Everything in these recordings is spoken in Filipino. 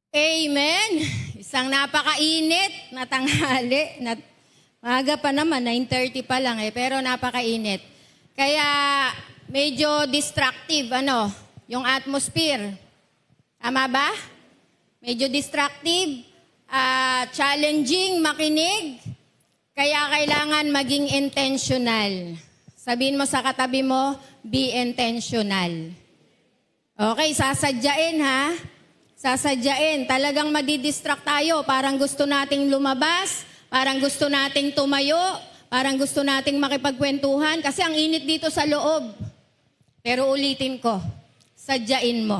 Amen. Isang napakainit na tanghali. Maaga pa naman, 9:30 pa lang pero napakainit. Kaya medyo distractive, yung atmosphere. Tama ba? Medyo distractive, challenging makinig. Kaya kailangan maging intentional. Sabihin mo sa katabi mo, be intentional. Okay, sasadyain ha. Sasadyain. Talagang madidistract tayo. Parang gusto nating lumabas, parang gusto nating tumayo, parang gusto nating makipagkwentuhan kasi ang init dito sa loob. Pero ulitin ko, sadyain mo.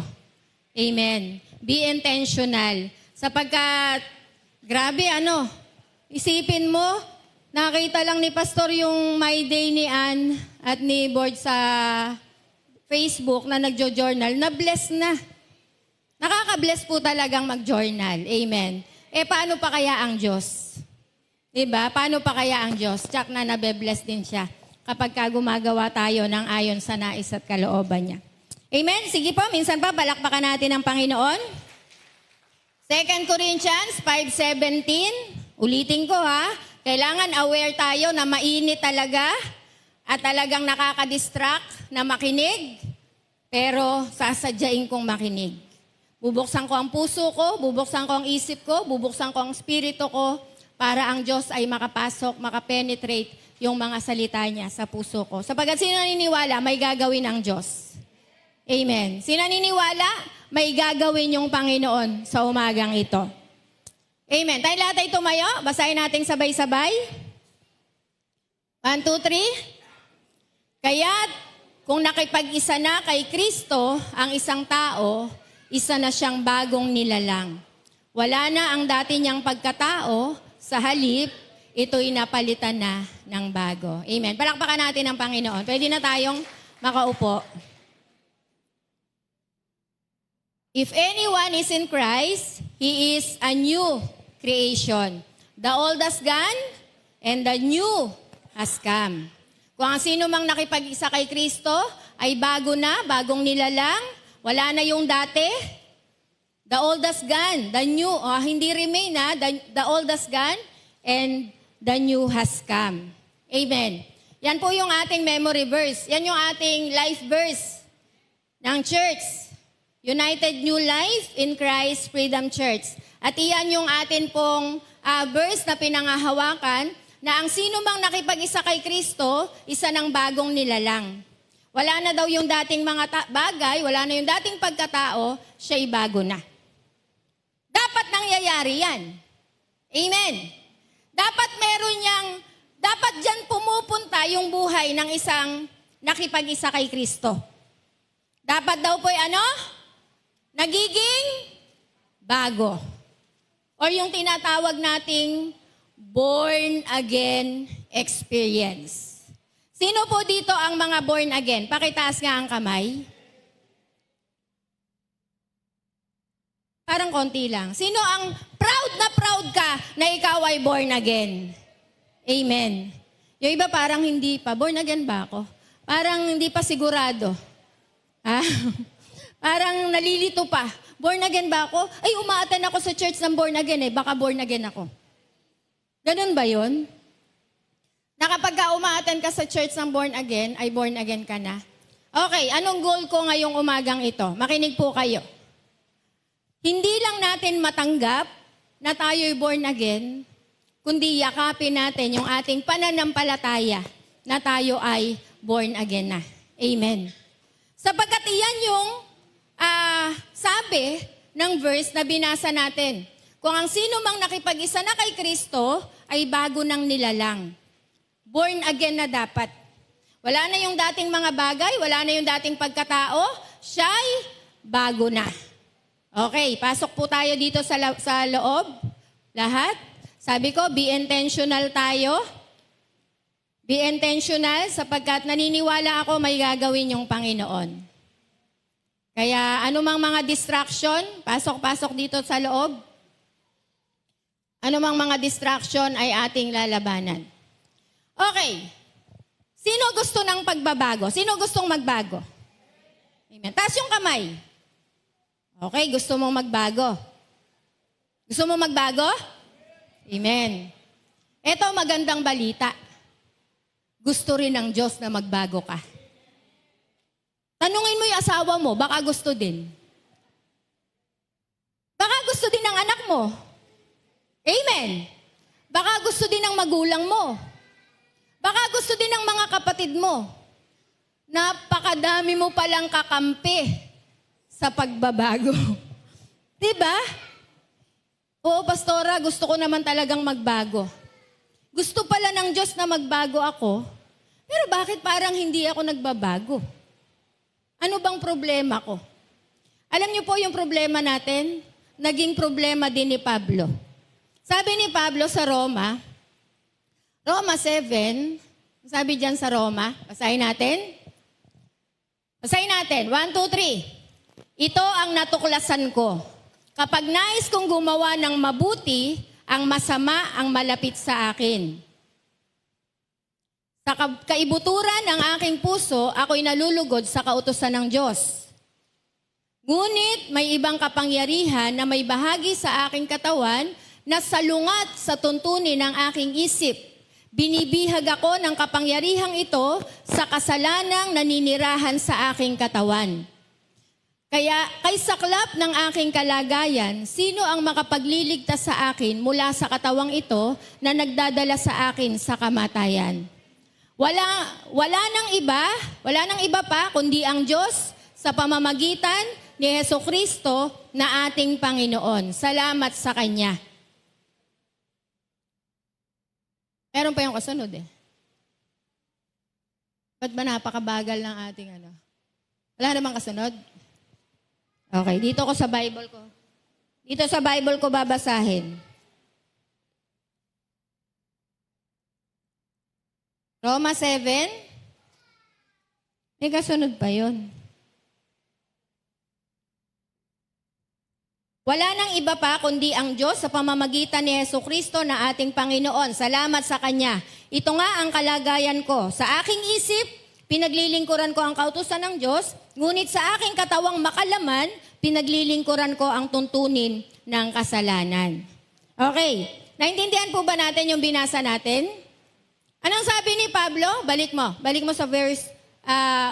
Amen. Be intentional. Sapagkat, grabe isipin mo, nakita lang ni Pastor yung My Day ni Ann at ni Board sa Facebook na nagjo-journal, na-bless na. Nakaka-bless po talagang mag-journal. Amen. Paano pa kaya ang Diyos? Diba? Paano pa kaya ang Diyos? Tsak na nabe-bless din siya kapag gumagawa tayo ng ayon sa nais at kalooban niya. Amen? Sige po, minsan pa, palakpakan natin ang Panginoon. 2 Corinthians 5:17. Ulitin ko ha. Kailangan aware tayo na mainit talaga at talagang nakaka-distract na makinig. Pero sasadyain kong makinig. Bubuksan ko ang puso ko, bubuksan ko ang isip ko, bubuksan ko ang spirito ko para ang Diyos ay makapasok, makapenetrate yung mga salita niya sa puso ko. Sapagkat sino naniniwala, may gagawin ang Diyos. Amen. Sino naniniwala, may gagawin yung Panginoon sa umagang ito. Amen. Tayo lahat ay tumayo. Basahin natin sabay-sabay. 1, 2, 3. Kaya't kung nakipag-isa na kay Kristo ang isang tao, isa na siyang bagong nilalang. Wala na ang dati niyang pagkatao, sa halip, ito'y napalitan na ng bago. Amen. Palakpakan natin ang Panginoon. Pwede na tayong makaupo. If anyone is in Christ, he is a new creation. The old has gone, and the new has come. Kung ang sino mang nakipag-isa kay Kristo, ay bago na, bagong nilalang, wala na yung dati. The old has gone. The new, hindi remain na. The old has gone and the new has come. Amen. Yan po yung ating memory verse. Yan yung ating life verse ng church. United New Life in Christ Freedom Church. At iyan yung atin pong verse na pinangahawakan na ang sino mang nakipag-isa kay Kristo, isa ng bagong nilalang. Wala na daw yung dating mga bagay, wala na yung dating pagkatao, siya'y bago na. Dapat nangyayari yan. Amen. Dapat dyan pumupunta yung buhay ng isang nakipag-isa kay Kristo. Dapat daw po'y nagiging bago. Or yung tinatawag nating born again experience. Sino po dito ang mga born again? Pakitaas nga ang kamay. Parang konti lang. Sino ang proud ka na ikaw ay born again? Amen. Yung iba parang hindi pa. Born again ba ako? Parang hindi pa sigurado. Parang nalilito pa. Born again ba ako? Ay, umaaten ako sa church ng born again baka born again ako. Ganun ba yun? Na kapag umaaten ka sa church ng born again, ay born again ka na. Okay, anong goal ko ngayong umagang ito? Makinig po kayo. Hindi lang natin matanggap na tayo'y born again, kundi yakapin natin yung ating pananampalataya na tayo ay born again na. Amen. Sapagkat iyan yung sabi ng verse na binasa natin. Kung ang sino mang nakipag-isa na kay Kristo, ay bago ng nilalang. Born again na dapat. Wala na yung dating mga bagay, wala na yung dating pagkatao, siya'y bago na. Okay, pasok po tayo dito sa loob. Lahat. Sabi ko, be intentional tayo. Be intentional sapagkat naniniwala ako may gagawin yung Panginoon. Kaya anumang mga distraction, pasok-pasok dito sa loob. Anumang mga distraction ay ating lalabanan. Okay. Sino gusto ng pagbabago? Sino gustong magbago? Amen. Taas yung kamay. Okay, gusto mong magbago. Gusto mo magbago? Amen. Ito magandang balita. Gusto rin ng Diyos na magbago ka. Tanungin mo yung asawa mo, baka gusto din. Baka gusto din ng anak mo. Amen. Baka gusto din ng magulang mo. Baka gusto din ng mga kapatid mo. Napakadami mo palang kakampi sa pagbabago. Diba? Oo, pastora, gusto ko naman talagang magbago. Gusto pala ng Diyos na magbago ako, pero bakit parang hindi ako nagbabago? Ano bang problema ko? Alam niyo po yung problema natin? Naging problema din ni Pablo. Sabi ni Pablo sa Roma 7, sabi diyan sa Roma, basahin natin. Basahin natin, 1, 2, 3. Ito ang natuklasan ko. Kapag nais kong gumawa ng mabuti, ang masama ang malapit sa akin. Sa kaibuturan ng aking puso, ako'y nalulugod sa kautusan ng Diyos. Ngunit may ibang kapangyarihan na may bahagi sa aking katawan na salungat sa tuntunin ng aking isip. Binibihag ako ng kapangyarihang ito sa kasalanang naninirahan sa aking katawan. Kaya kay saklap ng aking kalagayan, sino ang makapagliligtas sa akin mula sa katawang ito na nagdadala sa akin sa kamatayan? Wala nang iba pa kundi ang Diyos sa pamamagitan ni Hesukristo na ating Panginoon. Salamat sa Kanya. Meron pa yung kasunod eh. Ba't ba napakabagal ng ating ano? Wala namang kasunod? Okay, dito ko sa Bible ko. Dito sa Bible ko babasahin. Roma 7. May kasunod pa yun. Wala nang iba pa kundi ang Diyos sa pamamagitan ni Hesukristo na ating Panginoon. Salamat sa Kanya. Ito nga ang kalagayan ko. Sa aking isip, pinaglilingkuran ko ang kautusan ng Diyos, ngunit sa aking katawang makalaman, pinaglilingkuran ko ang tuntunin ng kasalanan. Okay. Naintindihan po ba natin yung binasa natin? Anong sabi ni Pablo? Balik mo sa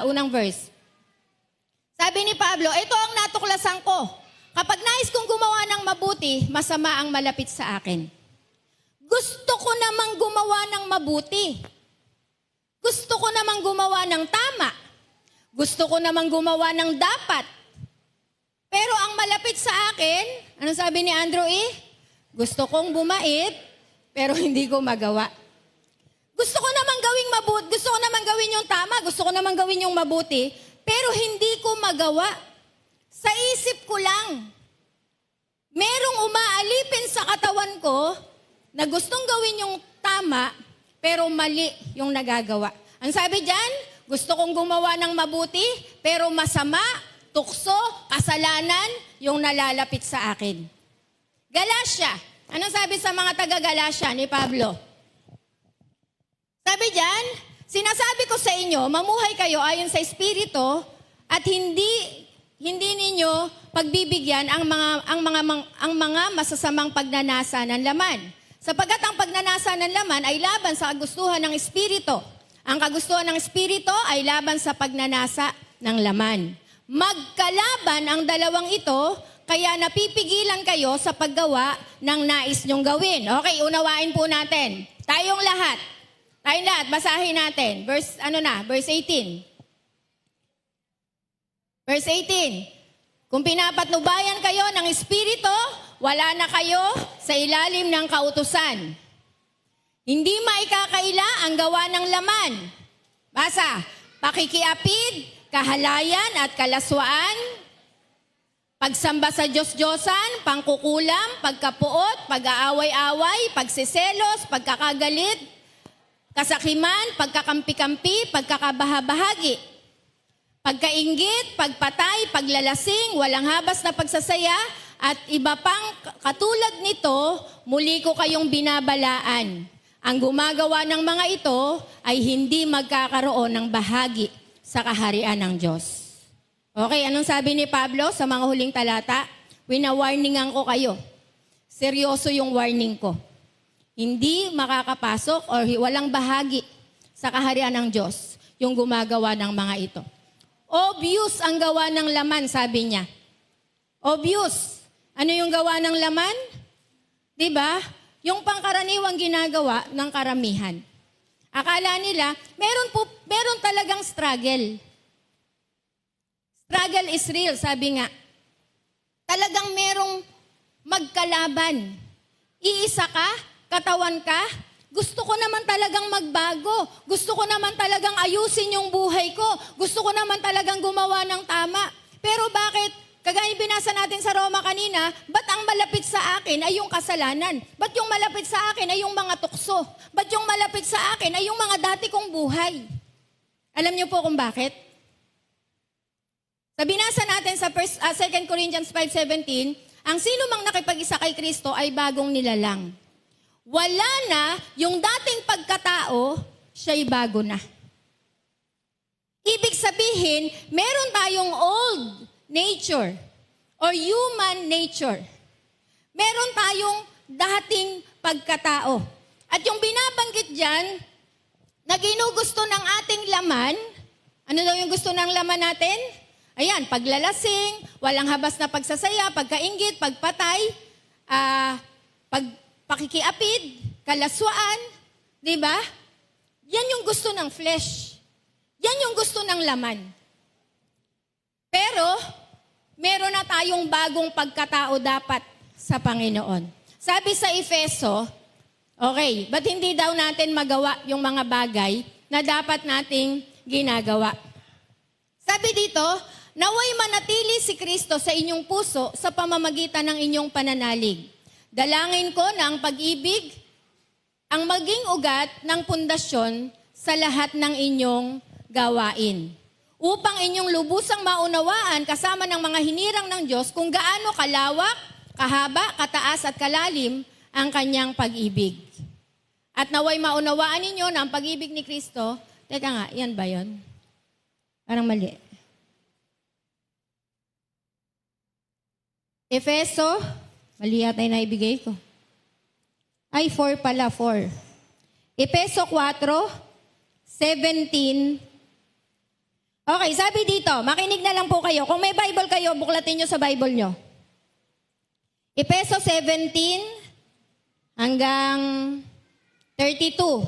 unang verse. Sabi ni Pablo, ito ang natuklasan ko. Kapag nais kong gumawa ng mabuti, masama ang malapit sa akin. Gusto ko namang gumawa ng mabuti. Gusto ko namang gumawa ng tama. Gusto ko namang gumawa ng dapat. Pero ang malapit sa akin, ano sabi ni Andrew E? Gusto kong bumait, pero hindi ko magawa. Gusto ko namang gawing mabuti, gusto ko namang gawin yung tama, gusto ko namang gawin yung mabuti, pero hindi ko magawa. Sa isip ko lang, merong umaalipin sa katawan ko na gustong gawin yung tama, pero mali yung nagagawa. Ang sabi dyan, gusto kong gumawa ng mabuti, pero masama, tukso, kasalanan, yung nalalapit sa akin. Galatia. Anong sabi sa mga taga-Galatia ni Pablo? Sabi dyan, sinasabi ko sa inyo, mamuhay kayo ayon sa Espiritu at hindi ninyo pagbibigyan ang mga masasamang pagnanasa ng laman. Sapagkat ang pagnanasa ng laman ay laban sa kagustuhan ng Espiritu. Ang kagustuhan ng Espiritu ay laban sa pagnanasa ng laman. Magkalaban ang dalawang ito, kaya napipigilan kayo sa paggawa ng nais nyong gawin. Okay, unawain po natin. Tayong lahat, basahin natin. Verse 18. Verse 18, kung pinapatnubayan kayo ng Espiritu, wala na kayo sa ilalim ng kautusan. Hindi maikakaila ang gawa ng laman. Basa, pakikiapid, kahalayan at kalaswaan, pagsamba sa Diyos-Diyosan, pangkukulam, pagkapuot, pag-aaway-away, pagsiselos, pagkakagalit, kasakiman, pagkakampi-kampi, pagkakabahabahagi, pagkainggit, pagpatay, paglalasing, walang habas na pagsasaya, at iba pang katulad nito, muli ko kayong binabalaan. Ang gumagawa ng mga ito ay hindi magkakaroon ng bahagi sa kaharian ng Diyos. Okay, anong sabi ni Pablo sa mga huling talata? Winawarningan ko kayo. seryoso yung warning ko. Hindi makakapasok or walang bahagi sa kaharian ng Diyos yung gumagawa ng mga ito. Obvious ang gawa ng laman, sabi niya. Obvious. Ano yung gawa ng laman? Diba? Yung pangkaraniwang ginagawa ng karamihan. Akala nila, meron talagang struggle. Struggle is real, sabi nga. Talagang merong magkalaban. Iisa ka, katawan ka, gusto ko naman talagang magbago. Gusto ko naman talagang ayusin yung buhay ko. Gusto ko naman talagang gumawa ng tama. Pero bakit, kagaya binasa natin sa Roma kanina, ba't ang malapit sa akin ay yung kasalanan? Ba't yung malapit sa akin ay yung mga tukso? Ba't yung malapit sa akin ay yung mga dati kong buhay? Alam niyo po kung bakit? Sa binasa natin sa 2 Corinthians 5:17, ang sino mang nakipag-isa kay Kristo ay bagong nilalang. Wala na yung dating pagkatao, siya'y bago na. Ibig sabihin, meron tayong old nature or human nature. Meron tayong dating pagkatao. At yung binabanggit dyan, na ginugusto ng ating laman, ano daw yung gusto ng laman natin? Ayan, paglalasing, walang habas na pagsasaya, pagkainggit, pagpatay, pakikiapid, kalaswaan, di ba? Yan yung gusto ng flesh. Yan yung gusto ng laman. Pero, meron na tayong bagong pagkatao dapat sa Panginoon. Sabi sa Efeso, okay, ba't hindi daw natin magawa yung mga bagay na dapat nating ginagawa? Sabi dito, naway manatili si Kristo sa inyong puso sa pamamagitan ng inyong pananalig. Dalangin ko na ang pag-ibig ang maging ugat ng pundasyon sa lahat ng inyong gawain. Upang inyong lubusang maunawaan kasama ng mga hinirang ng Diyos kung gaano kalawak, kahaba, kataas at kalalim ang kanyang pag-ibig. At naway maunawaan ninyo na ang pag-ibig ni Kristo, teka nga, yan ba yun? Parang mali. Efeso, mali yata yung naibigay ko. Ay, 4 pala, 4. Efeso 4:17. Okay, sabi dito, makinig na lang po kayo. Kung may Bible kayo, buklatin nyo sa Bible nyo. Efeso 17 hanggang 32.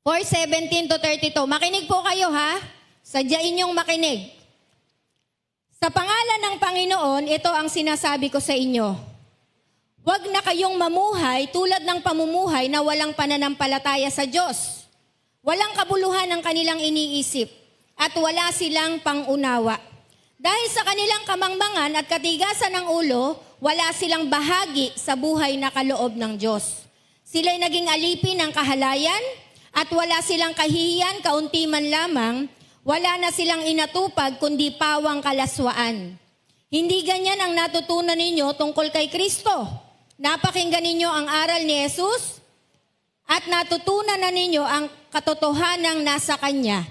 4:17 to 32. Makinig po kayo ha. Sadyain nyong makinig. Sa pangalan ng Panginoon, ito ang sinasabi ko sa inyo. Huwag na kayong mamuhay tulad ng pamumuhay na walang pananampalataya sa Diyos. Walang kabuluhan ang kanilang iniisip at wala silang pangunawa. Dahil sa kanilang kamangmangan at katigasan ng ulo, wala silang bahagi sa buhay na kaloob ng Diyos. Sila'y naging alipin ng kahalayan at wala silang kahihiyan kaunti man lamang. Wala na silang inatupag kundi pawang kalaswaan. Hindi ganyan ang natutunan ninyo tungkol kay Kristo. Napakinggan ninyo ang aral ni Jesus at natutunan na ninyo ang katotohanang nasa Kanya.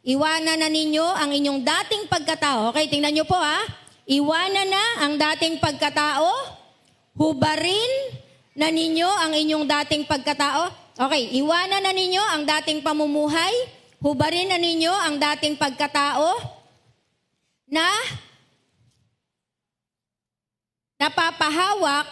Iwanan na ninyo ang inyong dating pagkatao. Okay, tingnan nyo po ha. Iwanan na ang dating pagkatao. Hubarin na ninyo ang inyong dating pagkatao. Okay, iwanan na ninyo ang dating pamumuhay. Hubarin na ninyo ang dating pagkatao na napapahamak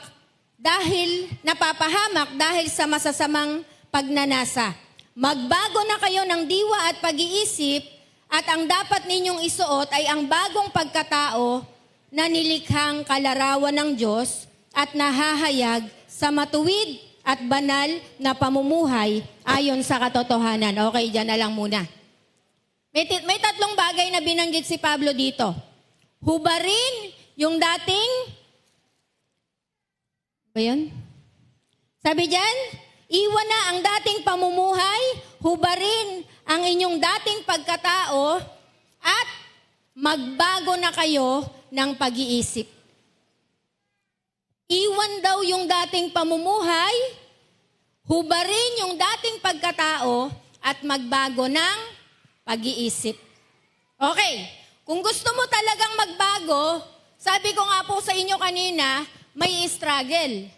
dahil sa masasamang pagnanasa. Magbago na kayo ng diwa at pag-iisip at ang dapat ninyong isuot ay ang bagong pagkatao na nilikhang kalarawan ng Diyos at nahahayag sa matuwid at banal na pamumuhay ayon sa katotohanan. Okay, dyan na lang muna. May tatlong bagay na binanggit si Pablo dito. Hubarin yung dating... Ba yun? Sabi dyan, iwan na ang dating pamumuhay, hubarin ang inyong dating pagkatao, at magbago na kayo ng pag-iisip. Iwan daw yung dating pamumuhay, hubarin yung dating pagkatao, at magbago ng pag-iisip. Okay, kung gusto mo talagang magbago, sabi ko nga po sa inyo kanina, may struggle.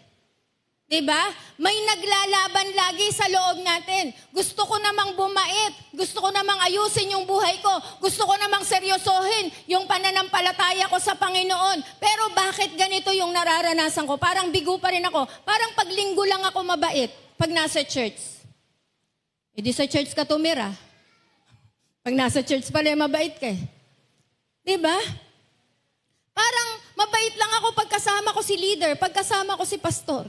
Diba? May naglalaban lagi sa loob natin. Gusto ko namang bumait. Gusto ko namang ayusin yung buhay ko. Gusto ko namang seryosohin yung pananampalataya ko sa Panginoon. Pero bakit ganito yung nararanasan ko? Parang bigo pa rin ako. Parang paglinggo lang ako mabait pag nasa church. E di sa church ka tumira. Pag nasa church pala mabait ka eh. Diba? Parang mabait lang ako pagkasama ko si leader, pagkasama ko si pastor.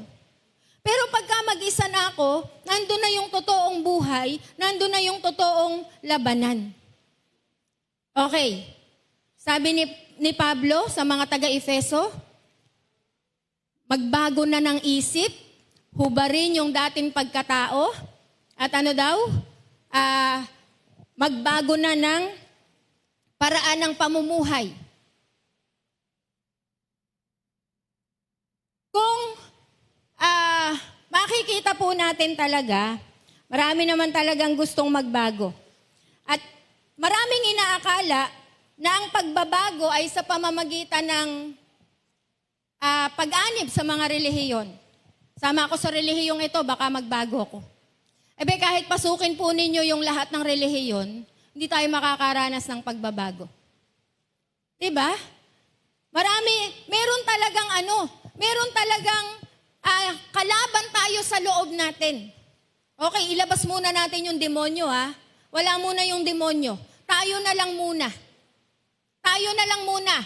Pero pagka mag-isa na ako, nandun na yung totoong buhay, nandun na yung totoong labanan. Okay. Sabi ni Pablo sa mga taga-Efeso, magbago na ng isip, hubarin yung dating pagkatao, at ano daw? Magbago na ng paraan ng pamumuhay. Kung makikita po natin talaga, marami naman talagang gustong magbago. At maraming inaakala na ang pagbabago ay sa pamamagitan ng pag-anib sa mga relihiyon. Sama ako sa relihiyong ito, baka magbago ako. Ebe kahit pasukin po ninyo yung lahat ng relihiyon, hindi tayo makakaranas ng pagbabago. Diba? Meron talagang kalaban tayo sa loob natin. Okay, ilabas muna natin yung demonyo ha. Wala muna yung demonyo. Tayo na lang muna.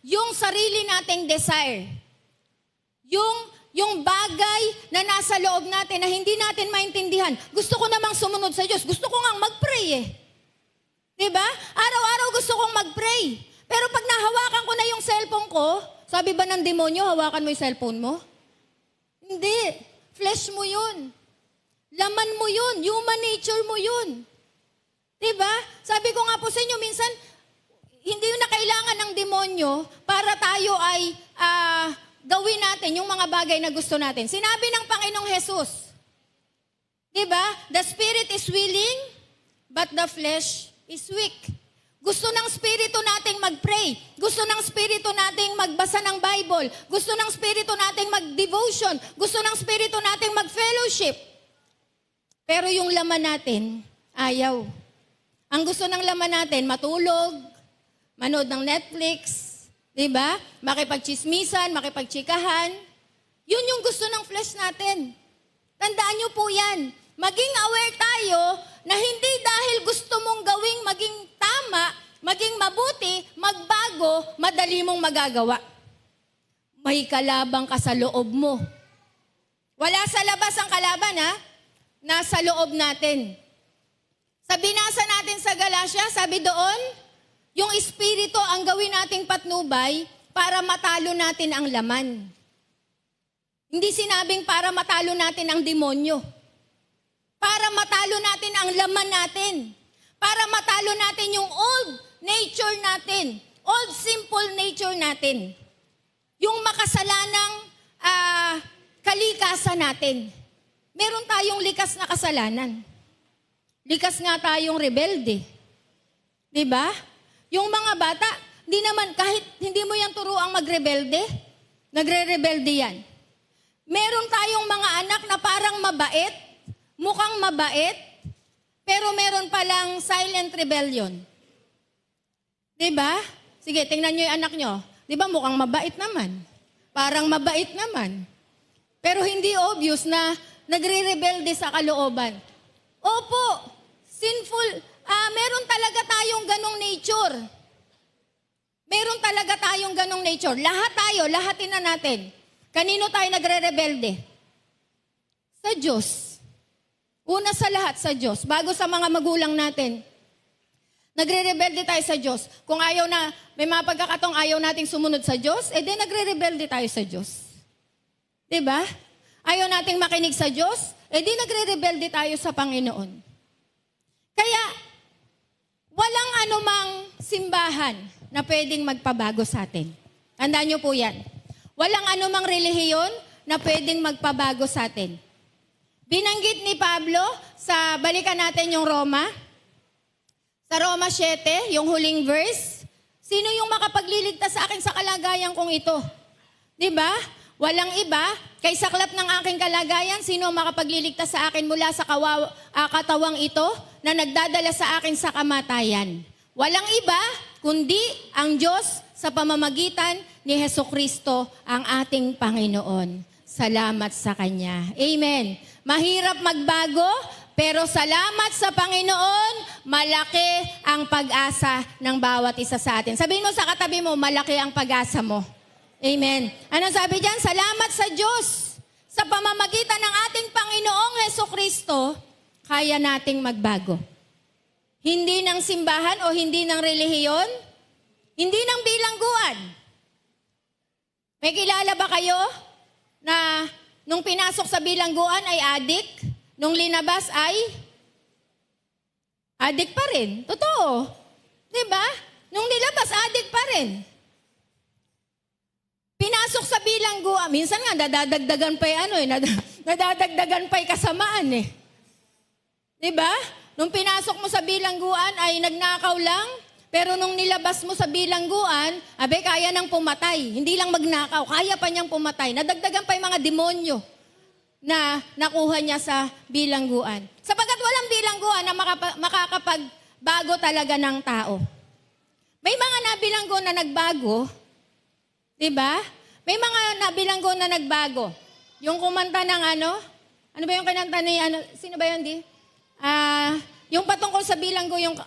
Yung sarili nating desire. Yung bagay na nasa loob natin na hindi natin maintindihan. Gusto ko namang sumunod sa Diyos. Gusto ko nga mag-pray eh. Diba? Araw-araw gusto kong mag-pray. Pero pag nahawakan ko na yung cellphone ko, sabi ba ng demonyo, hawakan mo yung cellphone mo? Hindi. Flesh mo yun. Laman mo yun. Human nature mo yun. Diba? Sabi ko nga po sa inyo, minsan, hindi na kailangan ng demonyo para tayo ay gawin natin yung mga bagay na gusto natin. Sinabi ng Panginoong Jesus, diba? The spirit is willing, but the flesh is weak. Gusto ng Espiritu nating mag-pray. Gusto ng Espiritu nating magbasa ng Bible. Gusto ng Espiritu nating mag-devotion. Gusto ng Espiritu nating mag-fellowship. Pero yung laman natin, ayaw. Ang gusto ng laman natin, matulog, manood ng Netflix, diba? Makipagchismisan, makipagchikahan. Yun yung gusto ng flesh natin. Tandaan nyo po yan. Maging aware tayo na hindi dahil gusto mong gawing maging tama, maging mabuti, magbago, madali mong magagawa. May kalabang ka sa loob mo. Wala sa labas ang kalaban ha, nasa loob natin. Sa binasa natin sa Galatia, sabi doon, yung espiritu ang gawin nating patnubay para matalo natin ang laman. Hindi sinabing para matalo natin ang demonyo. Para matalo natin ang laman natin. Para matalo natin yung old nature natin. Old simple nature natin. Yung makasalanang kalikasan natin. Meron tayong likas na kasalanan. Likas nga tayong rebelde. Diba? Yung mga bata, di naman, kahit hindi mo yan turuang magrebelde, nagre-rebelde yan. Meron tayong mga anak na parang mabait, mukhang mabait, pero meron palang silent rebellion. Diba? Sige, tingnan nyo yung anak nyo. Diba mukhang mabait naman? Parang mabait naman. Pero hindi obvious na nagre-rebelde sa kalooban. Opo, sinful. Meron talaga tayong ganong nature. Meron talaga tayong ganong nature. Lahat tayo, lahatin na natin. Kanino tayo nagre-rebelde? Sa Diyos. Una sa lahat sa Diyos. Bago sa mga magulang natin. Nagre-rebelde tayo sa Diyos. Kung ayaw na, may mga pagkakataong ayaw nating sumunod sa Diyos, di nagre-rebelde tayo sa Diyos. Diba? Ayaw nating makinig sa Diyos, di nagre-rebelde tayo sa Panginoon. Kaya, walang anumang simbahan na pwedeng magpabago sa atin. Tandaan niyo po yan. Walang anumang relihiyon na pwedeng magpabago sa atin. Binanggit ni Pablo sa, balikan natin yung Roma, sa Roma 7, yung huling verse, sino yung makapagliligtas sa akin sa kalagayan kong ito? Diba? Walang iba, kay saklap ng aking kalagayan, sino makapagliligtas sa akin mula sa katawang ito na nagdadala sa akin sa kamatayan? Walang iba, kundi ang Diyos sa pamamagitan ni Hesukristo ang ating Panginoon. Salamat sa Kanya. Amen. Mahirap magbago, pero salamat sa Panginoon, malaki ang pag-asa ng bawat isa sa atin. Sabihin mo sa katabi mo, malaki ang pag-asa mo. Amen. Anong sabi diyan? Salamat sa Diyos. Sa pamamagitan ng ating Panginoong Hesukristo, kaya nating magbago. Hindi ng simbahan o hindi ng relihiyon, hindi ng bilangguan. May kilala ba kayo na nung pinasok sa bilangguan ay adik, nung linabas ay adik pa rin? Totoo. Diba? Nung nilabas, adik pa rin. Pinasok sa bilangguan, minsan nga nadadagdagan pa nadadagdagan pa kasamaan eh. 'Di ba? Nung pinasok mo sa bilangguan ay nagnakaw lang, pero nung nilabas mo sa bilangguan, kaya nang pumatay. Hindi lang magnakaw, kaya pa niyang pumatay. Nadagdagan pa yung mga demonyo na nakuha niya sa bilangguan. Sapagkat walang bilangguan na makakapagbago talaga ng tao. May mga nabilanggo na nagbago, diba? May mga nabilanggo na nagbago. Yung kumanta ng ano ba yung kinanta ni, sino ba yun, di? Yung patungkol sa bilanggo, yung,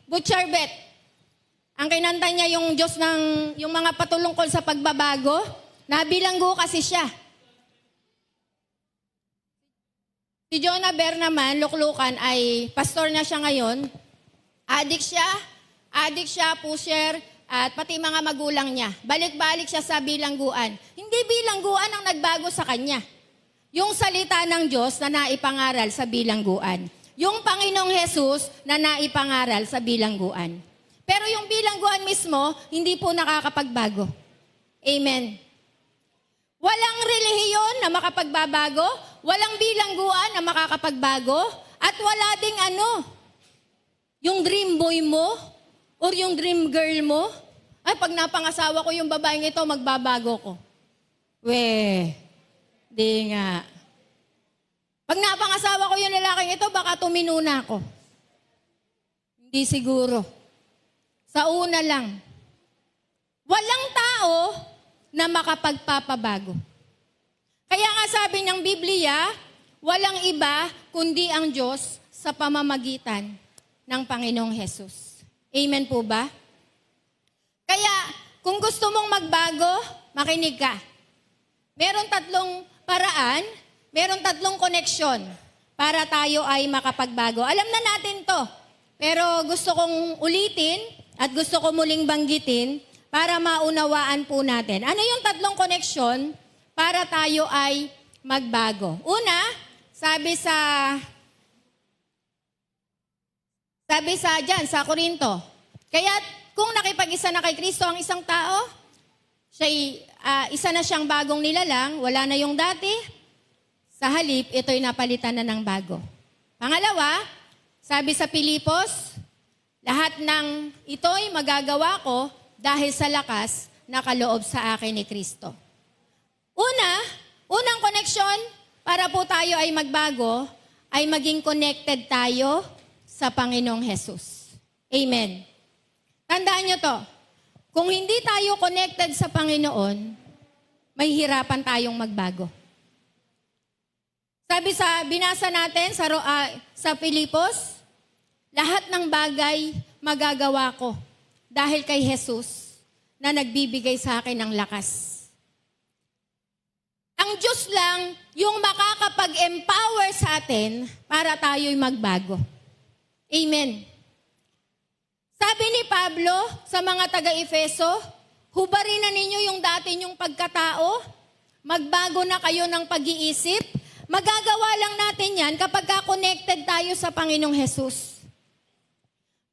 Butcharbet. Ang kinanta niya yung Diyos yung mga patulungkol sa pagbabago, nabilanggo kasi siya. Si Jonah Ber naman, luklukan, ay pastor na siya ngayon. Adik siya, pusher, at pati mga magulang niya. Balik-balik siya sa bilangguan. Hindi bilangguan ang nagbago sa kanya. Yung salita ng Diyos na naipangaral sa bilangguan. Yung Panginoong Jesus na naipangaral sa bilangguan. Pero yung bilangguan mismo, hindi po nakakapagbago. Amen. Walang relihiyon na makapagbabago, walang bilangguan na makakapagbago, at wala ding yung dream boy mo, or yung dream girl mo, ay pag napangasawa ko yung babaeng ito, magbabago ko. Di nga. Pag napangasawa ko yung lalaking ito, baka tumino na ako. Hindi siguro. Sa una lang. Walang tao na makapagpapabago. Kaya nga sabi ng Biblia, walang iba kundi ang Diyos sa pamamagitan ng Panginoong Jesus. Amen po ba? Kaya, kung gusto mong magbago, makinig ka. Meron 3 paraan, meron 3 koneksyon para tayo ay makapagbago. Alam na natin to, pero gusto kong ulitin at gusto ko muling banggitin para maunawaan po natin. Ano yung 3 koneksyon para tayo ay magbago? Una, sabi sa sa Korinto, kaya kung nakipag-isa na kay Kristo ang isang tao, isa na siyang bagong nilalang, wala na yung dati, sa halip, ito'y napalitan na ng bago. Pangalawa, sabi sa Pilipos, lahat ng ito'y magagawa ko dahil sa lakas na kaloob sa akin ni Kristo. Unang koneksyon para po tayo ay magbago, ay maging connected tayo sa Panginoong Jesus. Amen. Tandaan nyo to, kung hindi tayo connected sa Panginoon, may hirapan tayong magbago. Sabi binasa natin sa Pilipos, lahat ng bagay magagawa ko dahil kay Jesus na nagbibigay sa akin ng lakas. Ang Diyos lang yung makakapag-empower sa atin para tayo'y magbago. Amen. Sabi ni Pablo sa mga taga-Efeso, hubarin na ninyo yung dati nyong pagkatao, magbago na kayo ng pag-iisip, magagawa lang natin yan kapag connected tayo sa Panginoong Jesus.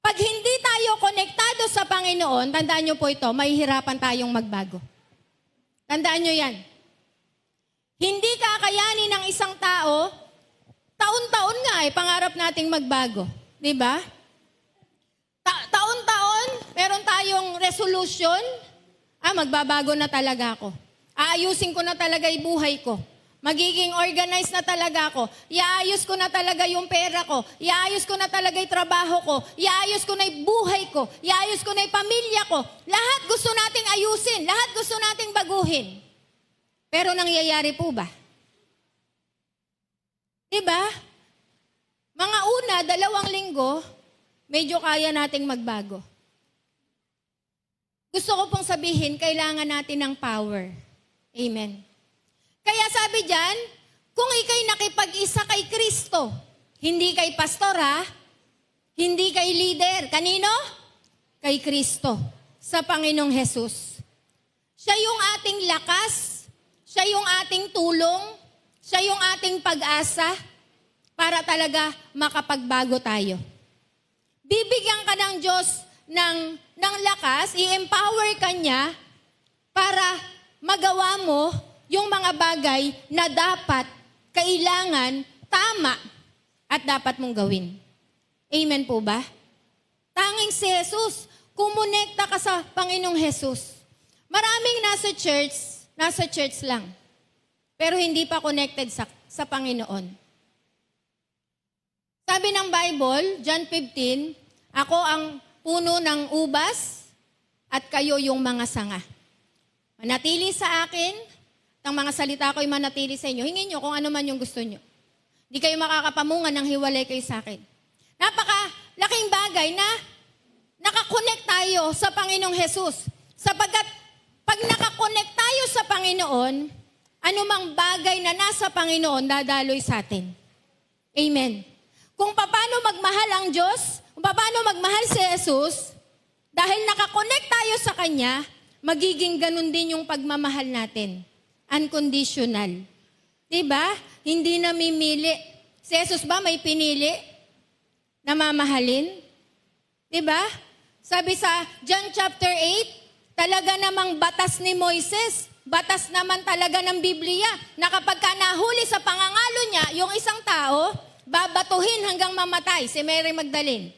Pag hindi tayo konektado sa Panginoon, tandaan nyo po ito, mahihirapan tayong magbago. Tandaan nyo yan. Hindi kakayanin ng isang tao, taon-taon nga pangarap nating magbago. Diba? Taon-taon, meron tayong resolution, magbabago na talaga ako. Aayusin ko na talaga yung buhay ko. Magiging organized na talaga ako. Iaayos ko na talaga yung pera ko. Iaayos ko na talaga yung trabaho ko. Iaayos ko na yung buhay ko. Iaayos ko na yung pamilya ko. Lahat gusto nating ayusin. Lahat gusto nating baguhin. Pero nangyayari po ba? Diba? Mga una, 2 linggo, medyo kaya nating magbago. Gusto ko pong sabihin, kailangan natin ng power. Amen. Kaya sabi diyan, kung ikay nakipag-isa kay Kristo, hindi kay pastor ha, hindi kay leader. Kanino? Kay Kristo, sa Panginoong Jesus. Siya yung ating lakas, siya yung ating tulong, siya yung ating pag-asa para talaga makapagbago tayo. Bibigyan ka ng Diyos ng lakas, i-empower ka niya para magawa mo yung mga bagay na dapat, kailangan, tama at dapat mong gawin. Amen po ba? Tanging si Jesus, kumonekta ka sa Panginoong Jesus. Maraming nasa church lang, pero hindi pa connected sa Panginoon. Sabi ng Bible, John 15, ako ang puno ng ubas at kayo yung mga sanga. Manatili sa akin, ang mga salita ko'y manatili sa inyo. Hingin nyo kung ano man yung gusto nyo. Hindi kayo makakapamungan ng hiwalay kayo sa akin. Napaka-laking bagay na nakakonect tayo sa Panginoong Jesus. Sapagkat pag nakakonect tayo sa Panginoon, anumang bagay na nasa Panginoon, dadaloy sa atin. Amen. Kung paano magmahal ang Diyos, kung paano magmahal si Jesus, dahil nakakonect tayo sa Kanya, magiging ganun din yung pagmamahal natin. Unconditional. Diba? Hindi namimili. Si Jesus ba may pinili na mamahalin? Diba? Sabi sa John chapter 8, talaga namang batas ni Moises, batas naman talaga ng Biblia, na kapag ka nahuli sa pangangalo niya, yung isang tao, babatuhin hanggang mamatay. Si Mary Magdalene.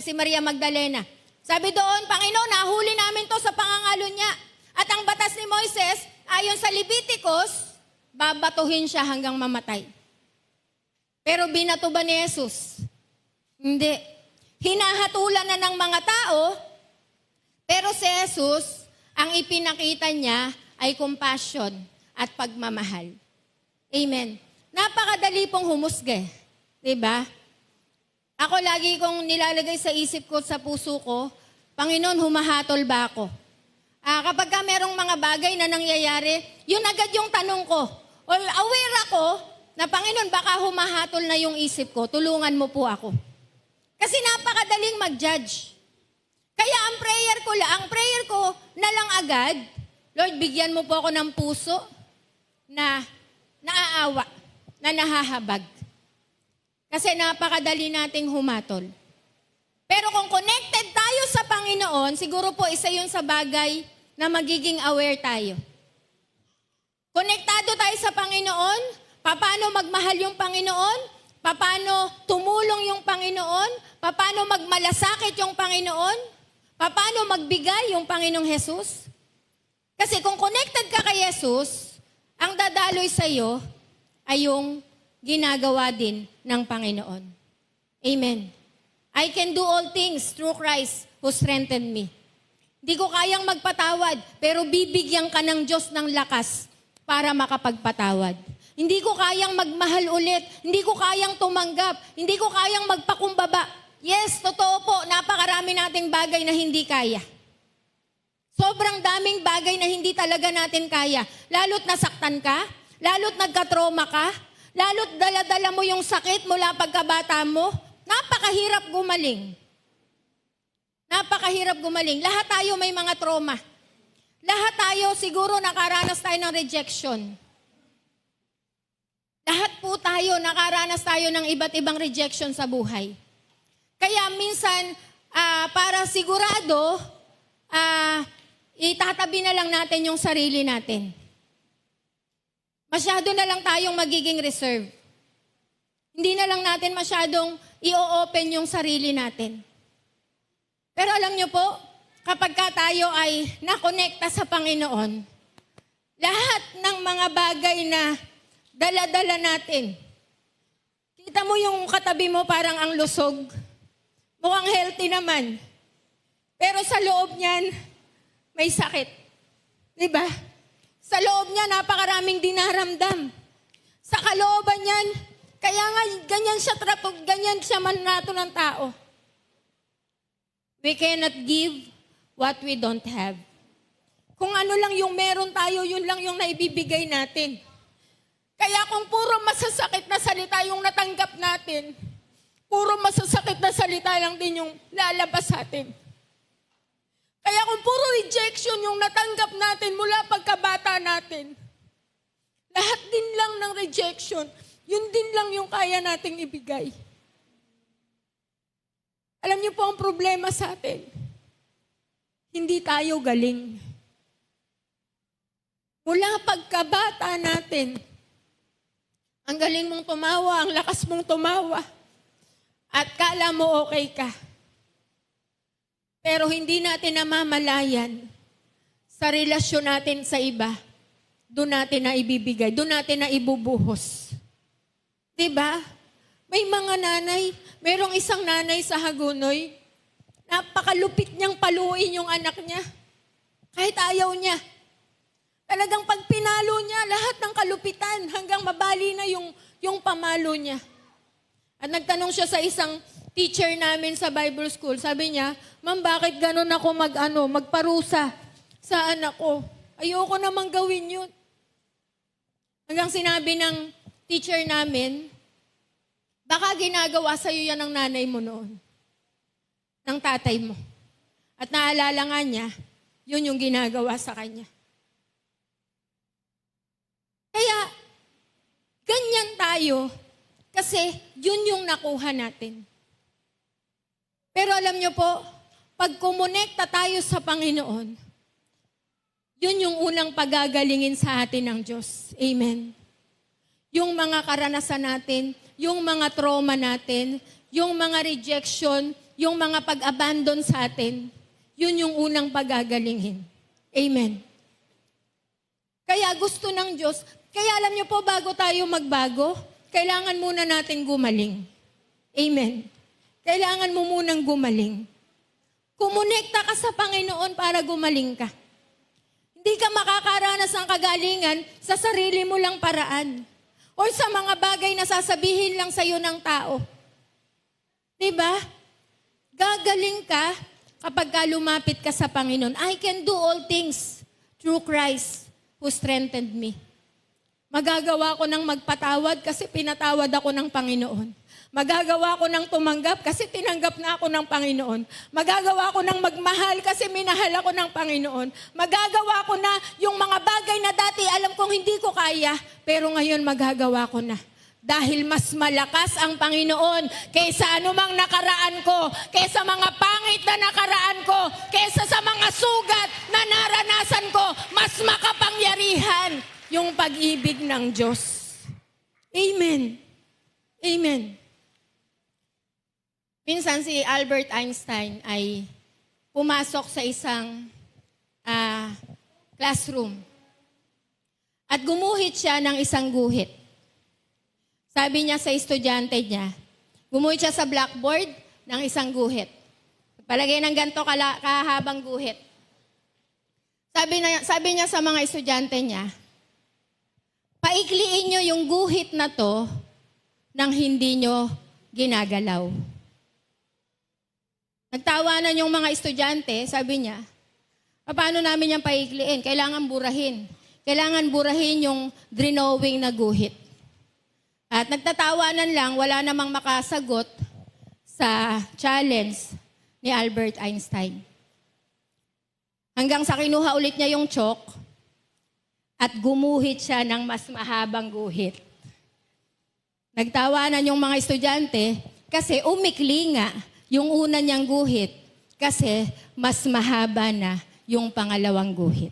Si Maria Magdalena. Sabi doon, Panginoon, nahuli namin to sa pangangalo niya. At ang batas ni Moises, ayon sa Leviticus, babatuhin siya hanggang mamatay. Pero binato ba ni Jesus? Hindi. Hinahatulan na ng mga tao, pero si Jesus, ang ipinakita niya ay compassion at pagmamahal. Amen. Napakadali pong humusga. Diba? Ako lagi kong nilalagay sa isip ko, sa puso ko, Panginoon, humahatol ba ako? Kapag ka merong mga bagay na nangyayari, yun agad yung tanong ko. Aware ako na Panginoon, baka humahatol na yung isip ko, tulungan mo po ako. Kasi napakadaling mag-judge. Kaya ang prayer ko na lang agad, Lord, bigyan mo po ako ng puso na naaawa, na nahahabag. Kasi napakadali nating humatol. Pero kung connected tayo sa Panginoon, siguro po isa yun sa bagay na magiging aware tayo. Konektado tayo sa Panginoon, paano magmahal yung Panginoon, paano tumulong yung Panginoon, paano magmalasakit yung Panginoon, paano magbigay yung Panginoong Jesus. Kasi kung connected ka kay Jesus, ang dadaloy sa iyo ay yung ginagawa din ng Panginoon. Amen. I can do all things through Christ who strengthened me. Hindi ko kayang magpatawad, pero bibigyan ka ng Diyos ng lakas para makapagpatawad. Hindi ko kayang magmahal ulit. Hindi ko kayang tumanggap. Hindi ko kayang magpakumbaba. Yes, totoo po, napakarami nating bagay na hindi kaya. Sobrang daming bagay na hindi talaga natin kaya. Lalo't nasaktan ka, lalo't nagka-trauma ka, lalo't dala-dala mo yung sakit mula pagkabata mo, napakahirap gumaling. Napakahirap gumaling. Lahat tayo may mga trauma. Lahat tayo siguro nakaranas tayo ng rejection. Lahat po tayo nakaranas tayo ng iba't ibang rejection sa buhay. Kaya minsan, para sigurado, itatabi na lang natin yung sarili natin. Masyado na lang tayong magiging reserve. Hindi na lang natin masyadong i-open yung sarili natin. Pero alam nyo po, kapag ka tayo ay nakonekta sa Panginoon, Lahat ng mga bagay na dala-dala natin. Kita mo yung katabi mo parang ang lusog. Mukhang healthy naman. Pero sa loob niyan, may sakit. Diba? Sa loob niya, napakaraming dinaramdam. Sa kalooban niyan, kaya nga ganyan siya trapog, ganyan siya manrato ng tao. We cannot give what we don't have. Kung ano lang yung meron tayo, yun lang yung naibibigay natin. Kaya kung puro masasakit na salita yung natanggap natin, puro masasakit na salita lang din yung lalabas sa atin. Kaya kung puro rejection yung natanggap natin mula pagkabata natin, lahat din lang ng rejection, yun din lang yung kaya nating ibigay. Alam niyo po ang problema sa atin, hindi tayo galing. Mula pagkabata natin, ang galing mong tumawa, ang lakas mong tumawa, at kala mo okay ka. Pero hindi natin namamalayan sa relasyon natin sa iba, doon natin na ibibigay, doon natin na ibubuhos. Diba? May mga nanay, merong isang nanay sa Hagunoy, napakalupit niyang paluin yung anak niya. Kahit ayaw niya. Talagang pag pinalo niya, lahat ng kalupitan hanggang mabali na yung pamalo niya. At nagtanong siya sa isang teacher namin sa Bible School. Sabi niya, "Ma'am, bakit ganun ako magparusa sa anak ko? Ayoko namang gawin yun." Hanggang sinabi ng teacher namin, "Baka ginagawa sa'yo yan ng nanay mo noon, ng tatay mo. At naalala nga niya, yun yung ginagawa sa kanya." Kaya, ganyan tayo kasi yun yung nakuha natin. Pero alam niyo po, pag kumonekta tayo sa Panginoon, yun yung unang pagagalingin sa atin ng Diyos. Amen. Yung mga karanasan natin, yung mga trauma natin, yung mga rejection, yung mga pag-abandon sa atin, yun yung unang pagagalingin. Amen. Kaya gusto ng Diyos, kaya alam niyo po, bago tayo magbago, kailangan muna natin gumaling. Amen. Kailangan mo munang gumaling. Kumonekta ka sa Panginoon para gumaling ka. Hindi ka makakaranas ng kagalingan sa sarili mo lang paraan. O sa mga bagay na sasabihin lang sa'yo ng tao. Diba? Gagaling ka kapag ka lumapit ka sa Panginoon. I can do all things through Christ who strengthened me. Magagawa ko ng magpatawad kasi pinatawad ako ng Panginoon. Magagawa ko ng tumanggap kasi tinanggap na ako ng Panginoon. Magagawa ko ng magmahal kasi minahal ako ng Panginoon. Magagawa ko na yung mga bagay na dati alam kong hindi ko kaya, pero ngayon magagawa ko na. Dahil mas malakas ang Panginoon kaysa anumang nakaraan ko, kaysa mga pangit na nakaraan ko, kaysa sa mga sugat na naranasan ko, mas makapangyarihan yung pag-ibig ng Diyos. Amen. Amen. Minsan si Albert Einstein ay pumasok sa isang classroom at gumuhit siya ng isang guhit. Sabi niya sa estudyante niya, gumuhit siya sa blackboard ng isang guhit. Palagay ng ganito kahabang guhit. Sabi niya sa mga estudyante niya, paikliin niyo yung guhit na to nang hindi niyo ginagalaw. Nagtawanan yung mga estudyante, sabi niya, paano namin yung paikliin? Kailangan burahin. Kailangan burahin yung drawing na guhit. At nagtatawanan lang, wala namang makasagot sa challenge ni Albert Einstein. Hanggang sa kinuha ulit niya yung chalk at gumuhit siya ng mas mahabang guhit. Nagtawanan yung mga estudyante kasi umikli nga yung una niyang guhit kasi mas mahaba na yung pangalawang guhit.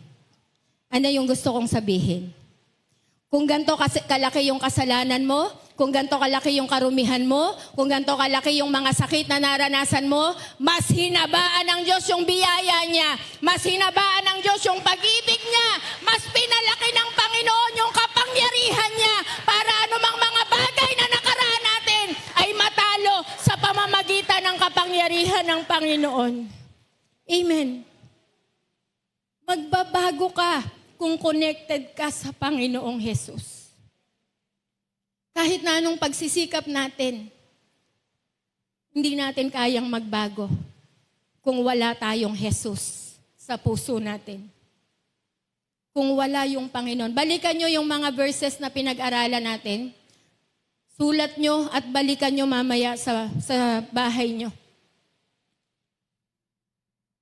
Ano yung gusto kong sabihin? Kung ganito kalaki yung kasalanan mo, kung ganito kalaki yung karumihan mo, kung ganito kalaki yung mga sakit na naranasan mo, mas hinabaan ng Diyos yung biyaya niya, mas hinabaan ng Diyos yung pag-ibig niya, mas pinalaki ng Panginoon yung kapangyarihan niya para anumang mga bagay na nakaraan natin ay matalo sa pamamagitan ng kapangyarihan ng Panginoon. Amen. Magbabago ka kung connected ka sa Panginoong Jesus. Kahit na anong pagsisikap natin, hindi natin kayang magbago kung wala tayong Jesus sa puso natin. Kung wala yung Panginoon. Balikan nyo yung mga verses na pinag-aralan natin. Sulat nyo at balikan nyo mamaya sa bahay nyo.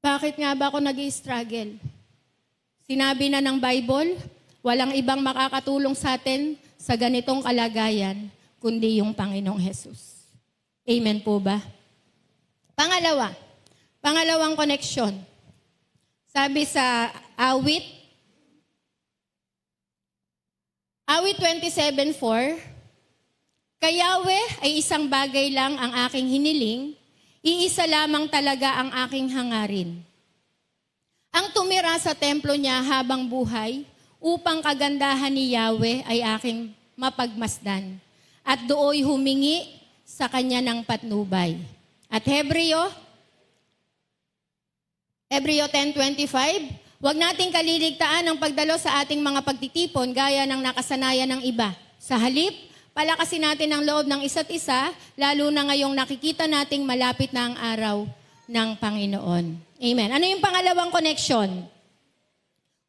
Bakit nga ba ako nag-i-struggle? Sinabi na ng Bible, walang ibang makakatulong sa atin sa ganitong kalagayan, kundi yung Panginoong Jesus. Amen po ba? Pangalawang connection. Sabi sa Awit 27:4, kay Yahweh ay isang bagay lang ang aking hiniling, iisa lamang talaga ang aking hangarin. Ang tumira sa templo niya habang buhay, upang kagandahan ni Yahweh ay aking mapagmasdan, at dooy humingi sa kanya ng patnubay. At Hebreo 10:25, huwag nating kaliligtaan ang pagdalo sa ating mga pagtitipon gaya ng nakasanayan ng iba. Sa halip, palakasin natin ang loob ng isa't isa, lalo na ngayong nakikita nating malapit na ang araw ng Panginoon. Amen. Ano yung pangalawang connection?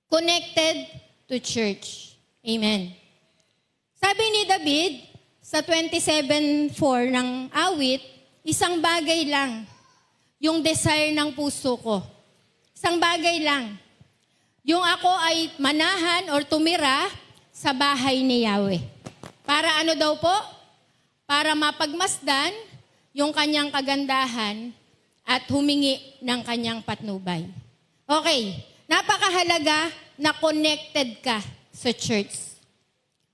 Connected to church. Amen. Sabi ni David sa 27:4 ng awit, isang bagay lang, yung desire ng puso ko. Isang bagay lang. Yung ako ay manahan or tumira sa bahay ni Yahweh. Para ano daw po? Para mapagmasdan yung kanyang kagandahan at humingi ng kanyang patnubay. Okay, napakahalaga na connected ka sa church.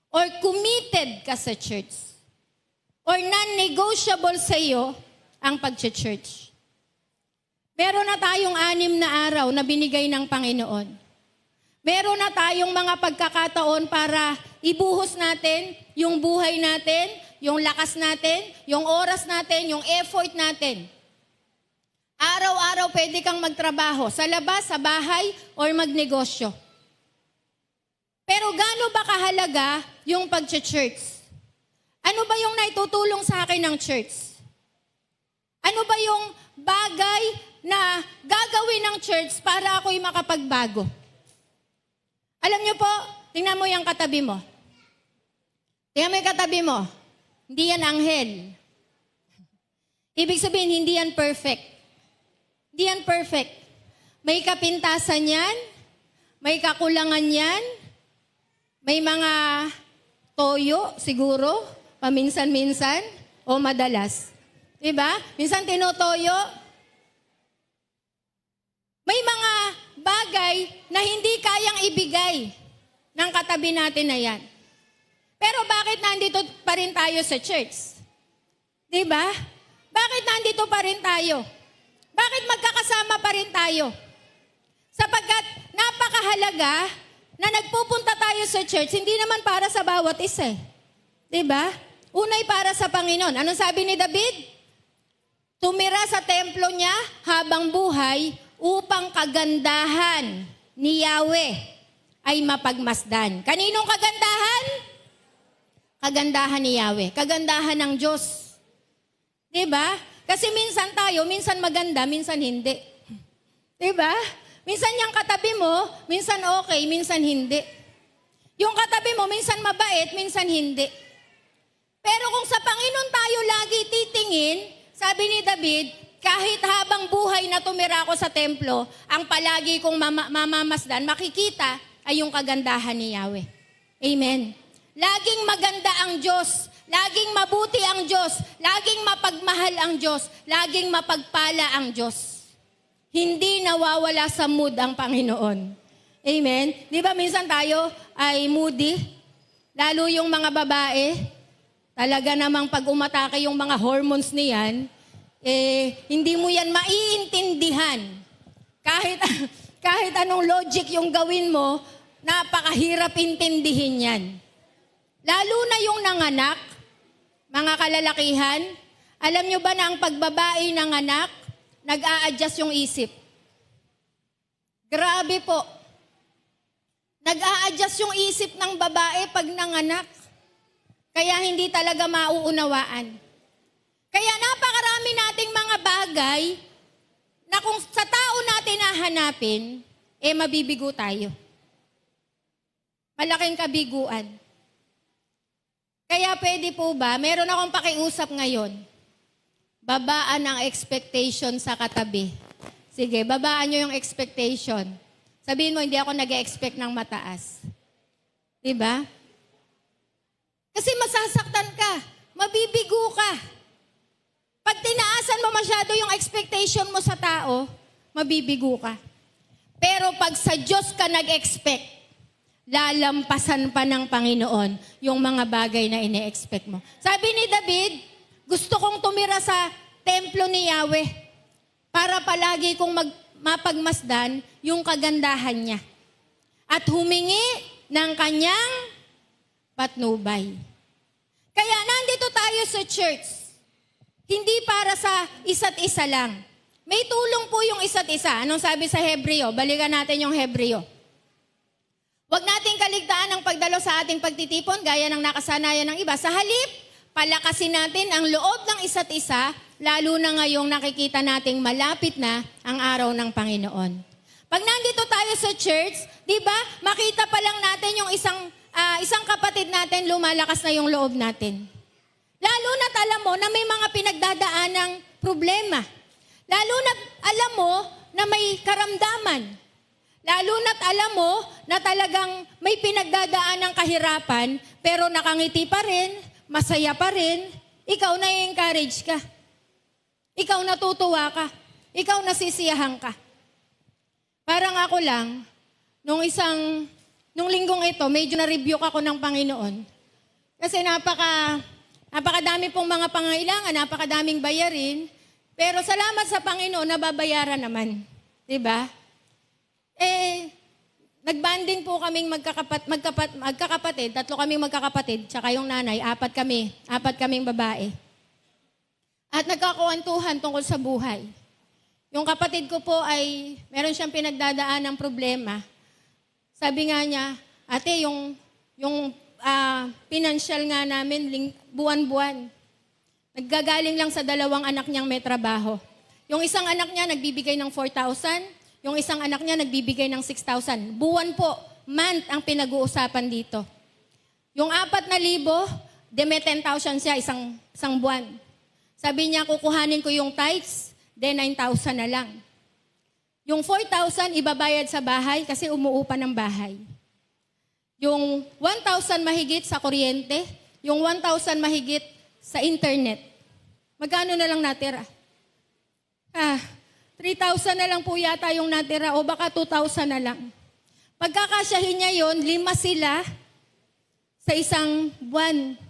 Or committed ka sa church. Or non-negotiable sa iyo ang pag-church. Meron na tayong 6 na araw na binigay ng Panginoon. Meron na tayong mga pagkakataon para ibuhos natin yung buhay natin, yung lakas natin, yung oras natin, yung effort natin. Araw-araw pwede kang magtrabaho sa labas, sa bahay, or magnegosyo. Pero gaano ba kahalaga yung pag-church? Ano ba yung naitutulong sa akin ng church? Ano ba yung bagay na gagawin ng church para ako'y makapagbago? Alam niyo po, tingnan mo yung katabi mo. Tingnan mo yung katabi mo. Hindi yan anghel. Ibig sabihin, hindi yan perfect. Hindi yan perfect. May kapintasan yan, may kakulangan yan, may mga toyo siguro, paminsan-minsan, o madalas. Diba? Minsan tinotoyo. May mga bagay na hindi kayang ibigay ng katabi natin na yan. Pero bakit nandito pa rin tayo sa church? Diba? Bakit nandito pa rin tayo? Bakit magkakasama pa rin tayo? Sapagkat napakahalaga na nagpupunta tayo sa church, hindi naman para sa bawat isa. Diba? Unay para sa Panginoon. Anong sabi ni David? Tumira sa templo niya habang buhay upang kagandahan ni Yahweh ay mapagmasdan. Kaninong kagandahan? Kagandahan ni Yahweh. Kagandahan ng Diyos. Diba? Kasi minsan tayo, minsan maganda, minsan hindi. Diba? Minsan yung katabi mo, minsan okay, minsan hindi. Yung katabi mo, minsan mabait, minsan hindi. Pero kung sa Panginoon tayo lagi titingin, sabi ni David, kahit habang buhay na tumira ako sa templo, ang palagi kong mamamasdan, makikita ay yung kagandahan ni Yahweh. Amen. Laging maganda ang Diyos. Laging mabuti ang Diyos. Laging mapagmahal ang Diyos. Laging mapagpala ang Diyos. Hindi nawawala sa mood ang Panginoon. Amen. Di ba minsan tayo ay moody? Lalo yung mga babae. Talaga namang pag umatake yung mga hormones niyan, hindi mo yan maiintindihan. Kahit anong logic yung gawin mo, napakahirap intindihin yan. Lalo na yung nanganak, mga kalalakihan, alam nyo ba na ang pagbabae ng anak, nag-a-adjust yung isip? Grabe po. Nag-a-adjust yung isip ng babae pag nanganak. Kaya hindi talaga mauunawaan. Kaya napakarami nating mga bagay na kung sa tao natin hahanapin, mabibigo tayo. Malaking kabiguan. Kaya pwede po ba, meron akong pakiusap ngayon, babaan ang expectation sa katabi. Sige, babaan nyo yung expectation. Sabihin mo, hindi ako nag-expect ng mataas. Diba? Kasi masasaktan ka, mabibigo ka. Pag tinaasan mo masyado yung expectation mo sa tao, mabibigo ka. Pero pag sa Diyos ka nag-expect, lalampasan pa ng Panginoon yung mga bagay na ine-expect mo. Sabi ni David, gusto kong tumira sa templo ni Yahweh para palagi kong mapagmasdan yung kagandahan niya at humingi ng kanyang patnubay. Kaya nandito tayo sa church, hindi para sa isa't isa lang. May tulong po yung isa't isa. Anong sabi sa Hebreo? Balikan natin yung Hebreo. Huwag nating kaligtaan ang pagdalo sa ating pagtitipon gaya ng nakasanayan ng iba. Sa halip, palakasin natin ang loob ng isa't isa, lalo na ngayong nakikita nating malapit na ang araw ng Panginoon. Pag nandito tayo sa church, di ba, makita pa lang natin yung isang kapatid natin, lumalakas na yung loob natin. Lalo na't alam mo na may mga pinagdadaanang problema. Lalo na't alam mo na may karamdaman. Lalo na't alam mo na talagang may pinagdadaanang kahirapan, pero nakangiti pa rin, masaya pa ring, ikaw na-encourage ka. Ikaw natutuwa ka. Ikaw nasisiyahan ka. Parang ako lang, nung linggong ito, medyo na-rebuke ako ng Panginoon. Kasi napakadami pong mga pangailangan, napakadaming bayarin, pero salamat sa Panginoon, nababayaran naman. Diba? Nagbanding po kaming magkakapatid, 3 kaming magkakapatid, tsaka yung nanay, 4 kaming babae. At nagkakwentuhan tungkol sa buhay. Yung kapatid ko po ay, meron siyang pinagdadaan ng problema. Sabi nga niya, ate, yung financial nga namin, buwan-buwan. Naggagaling lang sa 2 anak niyang may trabaho. Yung isang anak niya nagbibigay ng 4,000, yung isang anak niya nagbibigay ng 6,000. Buwan po, month ang pinag-uusapan dito. Yung 4,000, may 10,000 siya isang buwan. Sabi niya, kukuhanin ko yung tithes, 9,000 na lang. Yung 4,000, ibabayad sa bahay kasi umuupa ng bahay. Yung 1,000 mahigit sa kuryente, yung 1,000 mahigit sa internet. Magkano na lang natira? 3,000 na lang po yata yung natira o baka 2,000 na lang. Pagkakasyahin niya yon, 5 sila sa isang buwan.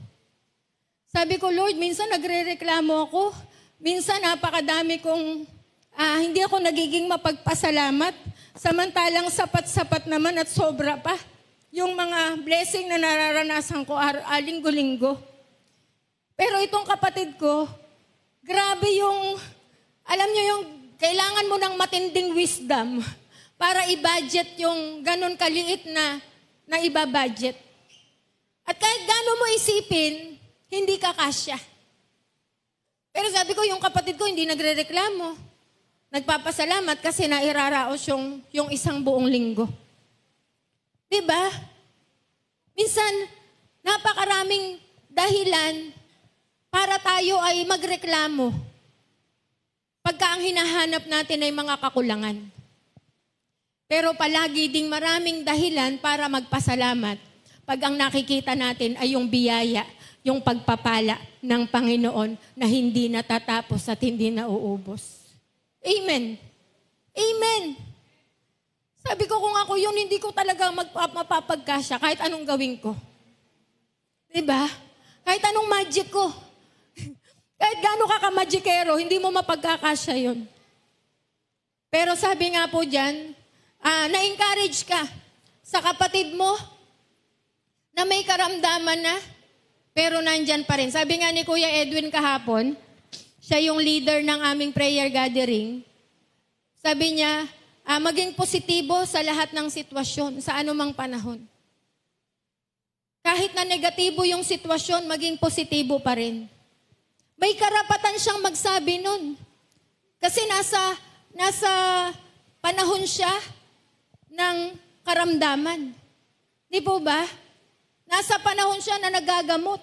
Sabi ko, Lord, minsan nagre-reklamo ako. Minsan napakadami kong, hindi ako nagiging mapagpasalamat. Samantalang sapat-sapat naman at sobra pa. Yung mga blessing na nararanasan ko linggo-linggo. Pero itong kapatid ko, grabe yung, alam niyo yung, kailangan mo ng matinding wisdom para i-budget yung ganun kaliit na iba-budget. At kahit gano'n mo isipin, hindi ka kasya. Pero sabi ko, yung kapatid ko hindi nagre-reklamo. Nagpapasalamat kasi nairaraos yung isang buong linggo. Diba? Minsan, napakaraming dahilan para tayo ay magreklamo. Pagka ang hinahanap natin ay mga kakulangan. Pero palagi ding maraming dahilan para magpasalamat pag ang nakikita natin ay yung biyaya, yung pagpapala ng Panginoon na hindi natatapos at hindi nauubos. Amen. Amen. Sabi ko, kung ako yun, hindi ko talaga mapapagkasya kahit anong gawin ko. Diba? Kahit anong magic ko. Kahit gaano ka ka-magikero, hindi mo mapagkakasya yun. Pero sabi nga po dyan, na-encourage ka. sa kapatid mo na may karamdaman na, pero nandyan pa rin. Sabi nga ni Kuya Edwin kahapon, siya yung leader ng aming prayer gathering. Sabi niya, maging positibo sa lahat ng sitwasyon, sa anumang panahon. Kahit na negatibo yung sitwasyon, maging positibo pa rin. May karapatan siyang magsabi nun. Kasi nasa panahon siya ng karamdaman. Di po ba? Nasa panahon siya na nagagamot.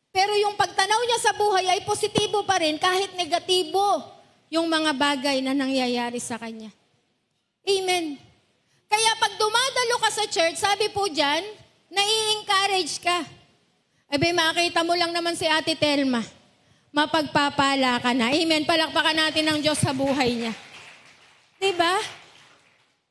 Pero yung pagtanaw niya sa buhay ay positibo pa rin kahit negatibo yung mga bagay na nangyayari sa kanya. Amen. Kaya pag dumadalo ka sa church, sabi po dyan, nai-encourage ka. Abi, makita mo lang naman si Ate Telma. Mapagpapala ka na. Amen. Palakpakan natin ng Diyos sa buhay niya. Diba?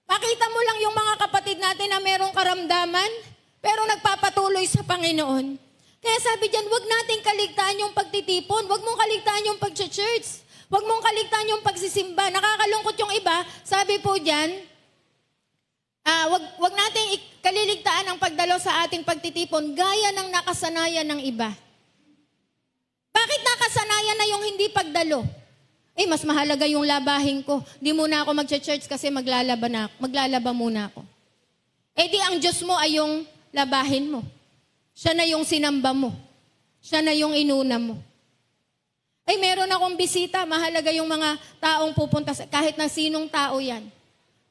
Makita mo lang yung mga kapatid natin na merong karamdaman, pero nagpapatuloy sa Panginoon. Kaya sabi dyan, huwag nating kaligtaan yung pagtitipon. Huwag mong kaligtaan yung pag-church. Huwag mong kaligtaan yung pagsisimba. Nakakalungkot yung iba. Sabi po dyan, wag nating kaliligtaan ang pagdalo sa ating pagtitipon gaya ng nakasanayan ng iba. Bakit nakasanayan na yung hindi pagdalo? Mas mahalaga yung labahin ko. Di muna ako mag-church kasi maglalaba muna ako. Di ang Diyos mo ay yung labahin mo. Siya na yung sinamba mo. Siya na yung inuna mo. Meron akong bisita. Mahalaga yung mga taong pupunta. Kahit na sinong tao yan.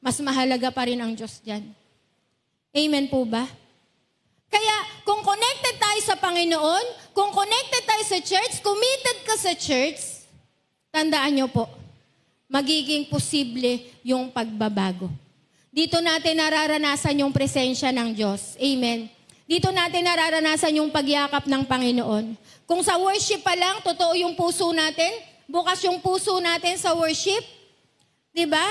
Mas mahalaga pa rin ang Diyos dyan. Amen po ba? Kaya kung connected tayo sa Panginoon, kung connected tayo sa church, committed ka sa church, tandaan nyo po, magiging posible yung pagbabago. Dito natin nararanasan yung presensya ng Diyos. Amen. Dito natin nararanasan yung pagyakap ng Panginoon. Kung sa worship pa lang, totoo yung puso natin, bukas yung puso natin sa worship, di ba?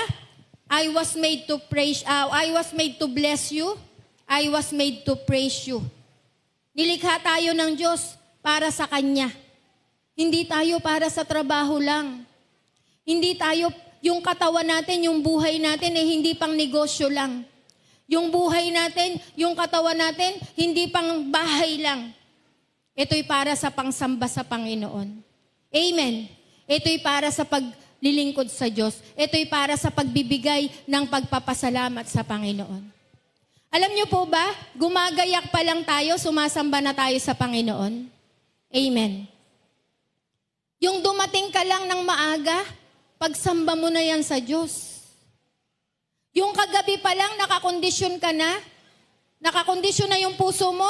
I was made to bless you. I was made to praise you. Nilikha tayo ng Diyos para sa Kanya. Hindi tayo para sa trabaho lang. Hindi tayo, yung katawan natin, yung buhay natin, hindi pang negosyo lang. Yung buhay natin, yung katawan natin, hindi pang bahay lang. Ito'y para sa pangsamba sa Panginoon. Amen. Ito'y para sa paglilingkod sa Diyos. Ito'y para sa pagbibigay ng pagpapasalamat sa Panginoon. Alam niyo po ba, gumagayak pa lang tayo, sumasamba na tayo sa Panginoon. Amen. Yung dumating ka lang ng maaga, pagsamba mo na yan sa Diyos. Yung kagabi pa lang, nakakondisyon ka na, nakakondisyon na yung puso mo,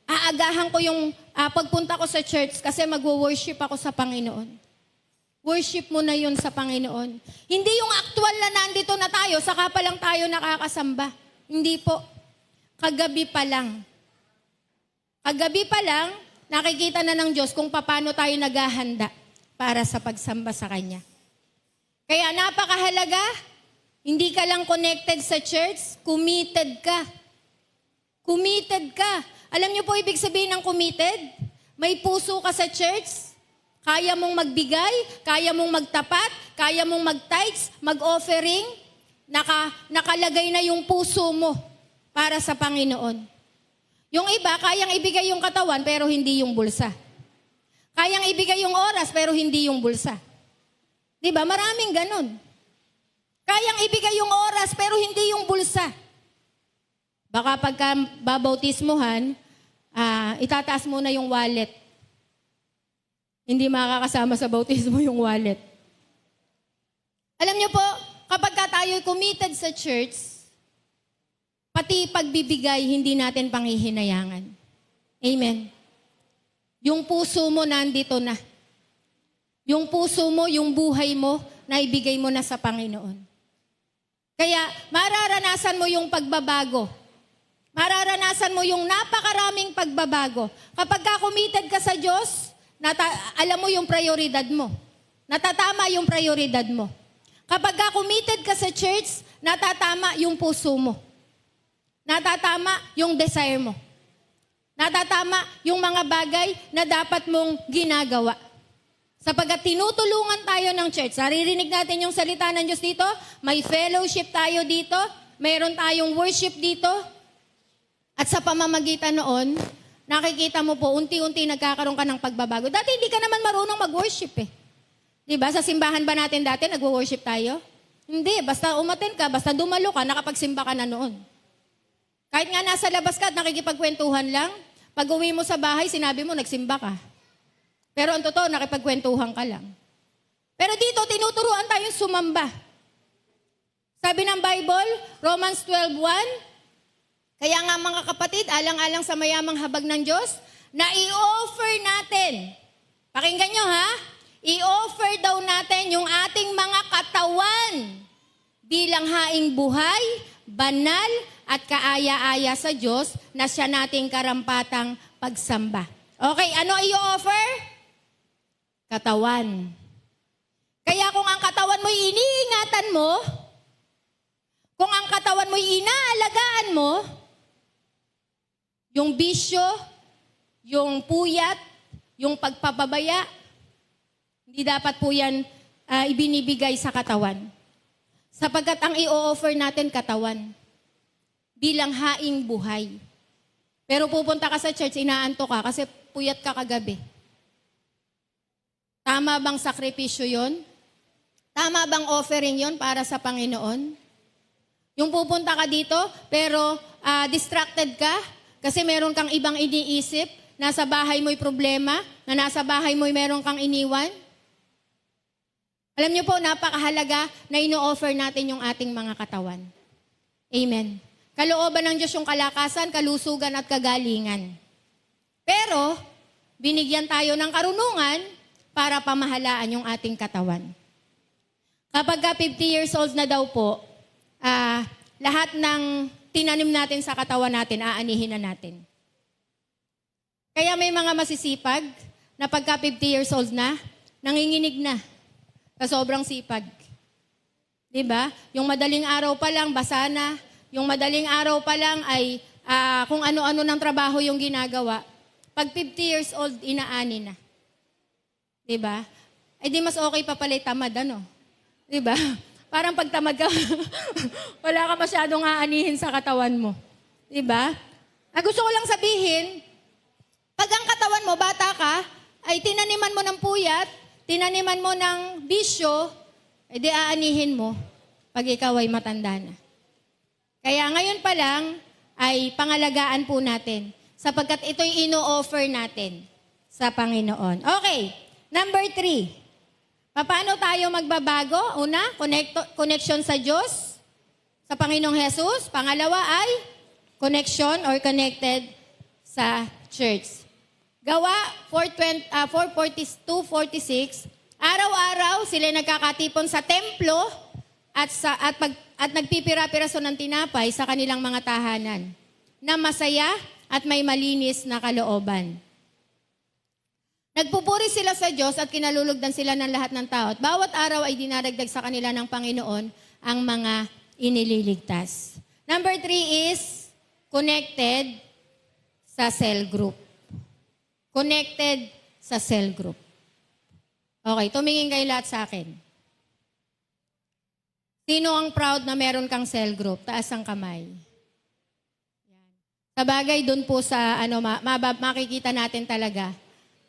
aagahan ko yung pagpunta ko sa church kasi magwo-worship ako sa Panginoon. Worship mo na yun sa Panginoon. Hindi yung actual na nandito na tayo, saka pa lang tayo nakakasamba. Hindi po. Kagabi pa lang. Kagabi pa lang, nakikita na ng Diyos kung paano tayo naghahanda para sa pagsamba sa Kanya. Kaya napakahalaga, hindi ka lang connected sa church, committed ka. Committed ka. Alam niyo po ibig sabihin ng committed? May puso ka sa church, kaya mong magbigay, kaya mong magtapat, kaya mong mag-tithes, mag-offering, nakalagay na yung puso mo para sa Panginoon. Yung iba, kayang ibigay yung katawan pero hindi yung bulsa. Kayang ibigay yung oras pero hindi yung bulsa. Diba? Maraming ganun. Kayang ibigay yung oras pero hindi yung bulsa. Baka pagka babautismuhan, itataas mo na yung wallet. Hindi makakasama sa bautismo yung wallet. Alam niyo po, kapag tayo committed sa church, pati pagbibigay, hindi natin panghihinayangan. Amen. Yung puso mo nandito na. Yung puso mo, yung buhay mo, naibigay mo na sa Panginoon. Kaya mararanasan mo yung pagbabago. Mararanasan mo yung napakaraming pagbabago. Kapag committed ka sa Diyos, alam mo yung prioridad mo. Natatama yung prioridad mo. Kapag committed ka sa church, natatama yung puso mo. Natatama yung desire mo. Natatama yung mga bagay na dapat mong ginagawa. Sapagkat tinutulungan tayo ng church. Naririnig natin yung salita ng Diyos dito. May fellowship tayo dito. Mayroon tayong worship dito. At sa pamamagitan noon, nakikita mo po, unti-unti nagkakaroon ka ng pagbabago. Dati hindi ka naman marunong mag-worship eh. Di ba? Sa simbahan ba natin dati, nag-worship tayo? Hindi. Basta umaten ka, basta dumalo ka, nakapagsimba ka na noon. Kahit nga nasa labas ka at nakikipagkwentuhan lang, pag uwi mo sa bahay, sinabi mo, nagsimba ka. Pero ang totoo, nakipagkwentuhan ka lang. Pero dito, tinuturuan tayong sumamba. Sabi ng Bible, Romans 12:1, kaya nga mga kapatid, alang-alang sa mayamang habag ng Diyos, na i-offer natin. Pakinggan nyo ha, i-offer daw natin yung ating mga katawan bilang haing buhay, banal, at kaaya-aya sa Diyos na siya nating karampatang pagsamba. Okay, ano i-offer? Katawan. Kaya kung ang katawan mo'y iniingatan mo, kung ang katawan mo'y inaalagaan mo, yung bisyo, yung puyat, yung pagpapabaya, hindi dapat po yan ibinibigay sa katawan. Sapagkat ang i-offer natin katawan bilang haing buhay. Pero pupunta ka sa church, inaanto ka kasi puyat ka kagabi. Tama bang sakripisyo yon? Tama bang offering yon para sa Panginoon? Yung pupunta ka dito, pero distracted ka kasi meron kang ibang iniisip, nasa bahay mo'y problema, na nasa bahay mo'y meron kang iniwan. Alam niyo po, napakahalaga na ino-offer natin yung ating mga katawan. Amen. Kalooban ng Diyos yung kalakasan, kalusugan at kagalingan. Pero, binigyan tayo ng karunungan para pamahalaan yung ating katawan. Kapag ka 50 years old na daw po, lahat ng tinanim natin sa katawan natin, aanihin na natin. Kaya may mga masisipag na pagka 50 years old na, nanginginig na sa sobrang sipag. Diba? Yung madaling araw pa lang, basa na. Yung madaling araw pa lang ay kung ano-ano ng trabaho yung ginagawa. Pag 50 years old, inaani na. Diba? Eh di mas okay pa pala tamad, ano? Diba? Parang pag tamad ka, wala ka masyadong aanihin sa katawan mo. Diba? Gusto ko lang sabihin, pag ang katawan mo, bata ka, ay tinaniman mo ng puyat, tinaniman mo ng bisyo, eh di aanihin mo pag ikaw ay matanda na. Kaya ngayon pa lang ay pangalagaan po natin sapagkat ito'y ino-offer natin sa Panginoon. Okay, number 3. Paano tayo magbabago? Una, connection sa Diyos, sa Panginoong Jesus. Pangalawa ay connection or connected sa church. Gawa 4:42-46, araw-araw sila nagkakatipon sa templo at nagpipira-piraso ng tinapay sa kanilang mga tahanan na masaya at may malinis na kalooban. Nagpupuri sila sa Diyos at kinalulugdan sila ng lahat ng tao. At bawat araw ay dinaragdag sa kanila ng Panginoon ang mga inililigtas. Number 3 is connected sa cell group. Connected sa cell group. Okay, tumingin kayo lahat sa akin. Sino ang proud na meron kang cell group? Taas ang kamay. Sa bagay, dun po sa makikita natin talaga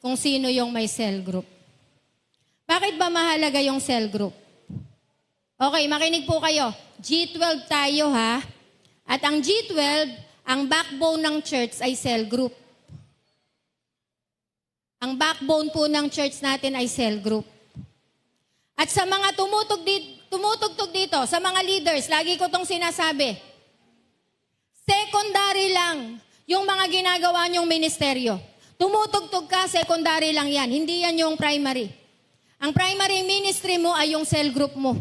kung sino yung may cell group. Bakit ba mahalaga yung cell group? Okay, makinig po kayo. G12 tayo ha. At ang G12, ang backbone ng church ay cell group. Ang backbone po ng church natin ay cell group. At sa mga tumutugtog dito, sa mga leaders, lagi ko itong sinasabi, secondary lang yung mga ginagawa niyong ministeryo. Tumutugtog ka, secondary lang yan. Hindi yan yung primary. Ang primary ministry mo ay yung cell group mo.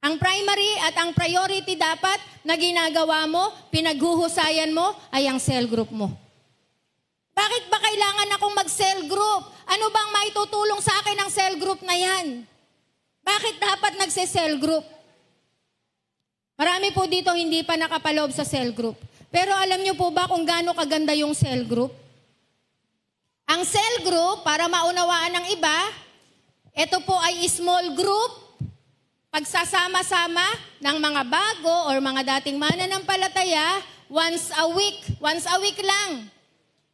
Ang primary at ang priority dapat na ginagawa mo, pinaghuhusayan mo, ay ang cell group mo. Bakit ba kailangan akong mag-cell group? Ano bang maitutulong sa akin ng cell group na yan? Bakit dapat nagse-cell group? Marami po dito hindi pa nakapaloob sa cell group. Pero alam niyo po ba kung gaano kaganda yung cell group? Ang cell group, para maunawaan ng iba, ito po ay small group, pagsasama-sama ng mga bago or mga dating mananampalataya once a week. Once a week lang.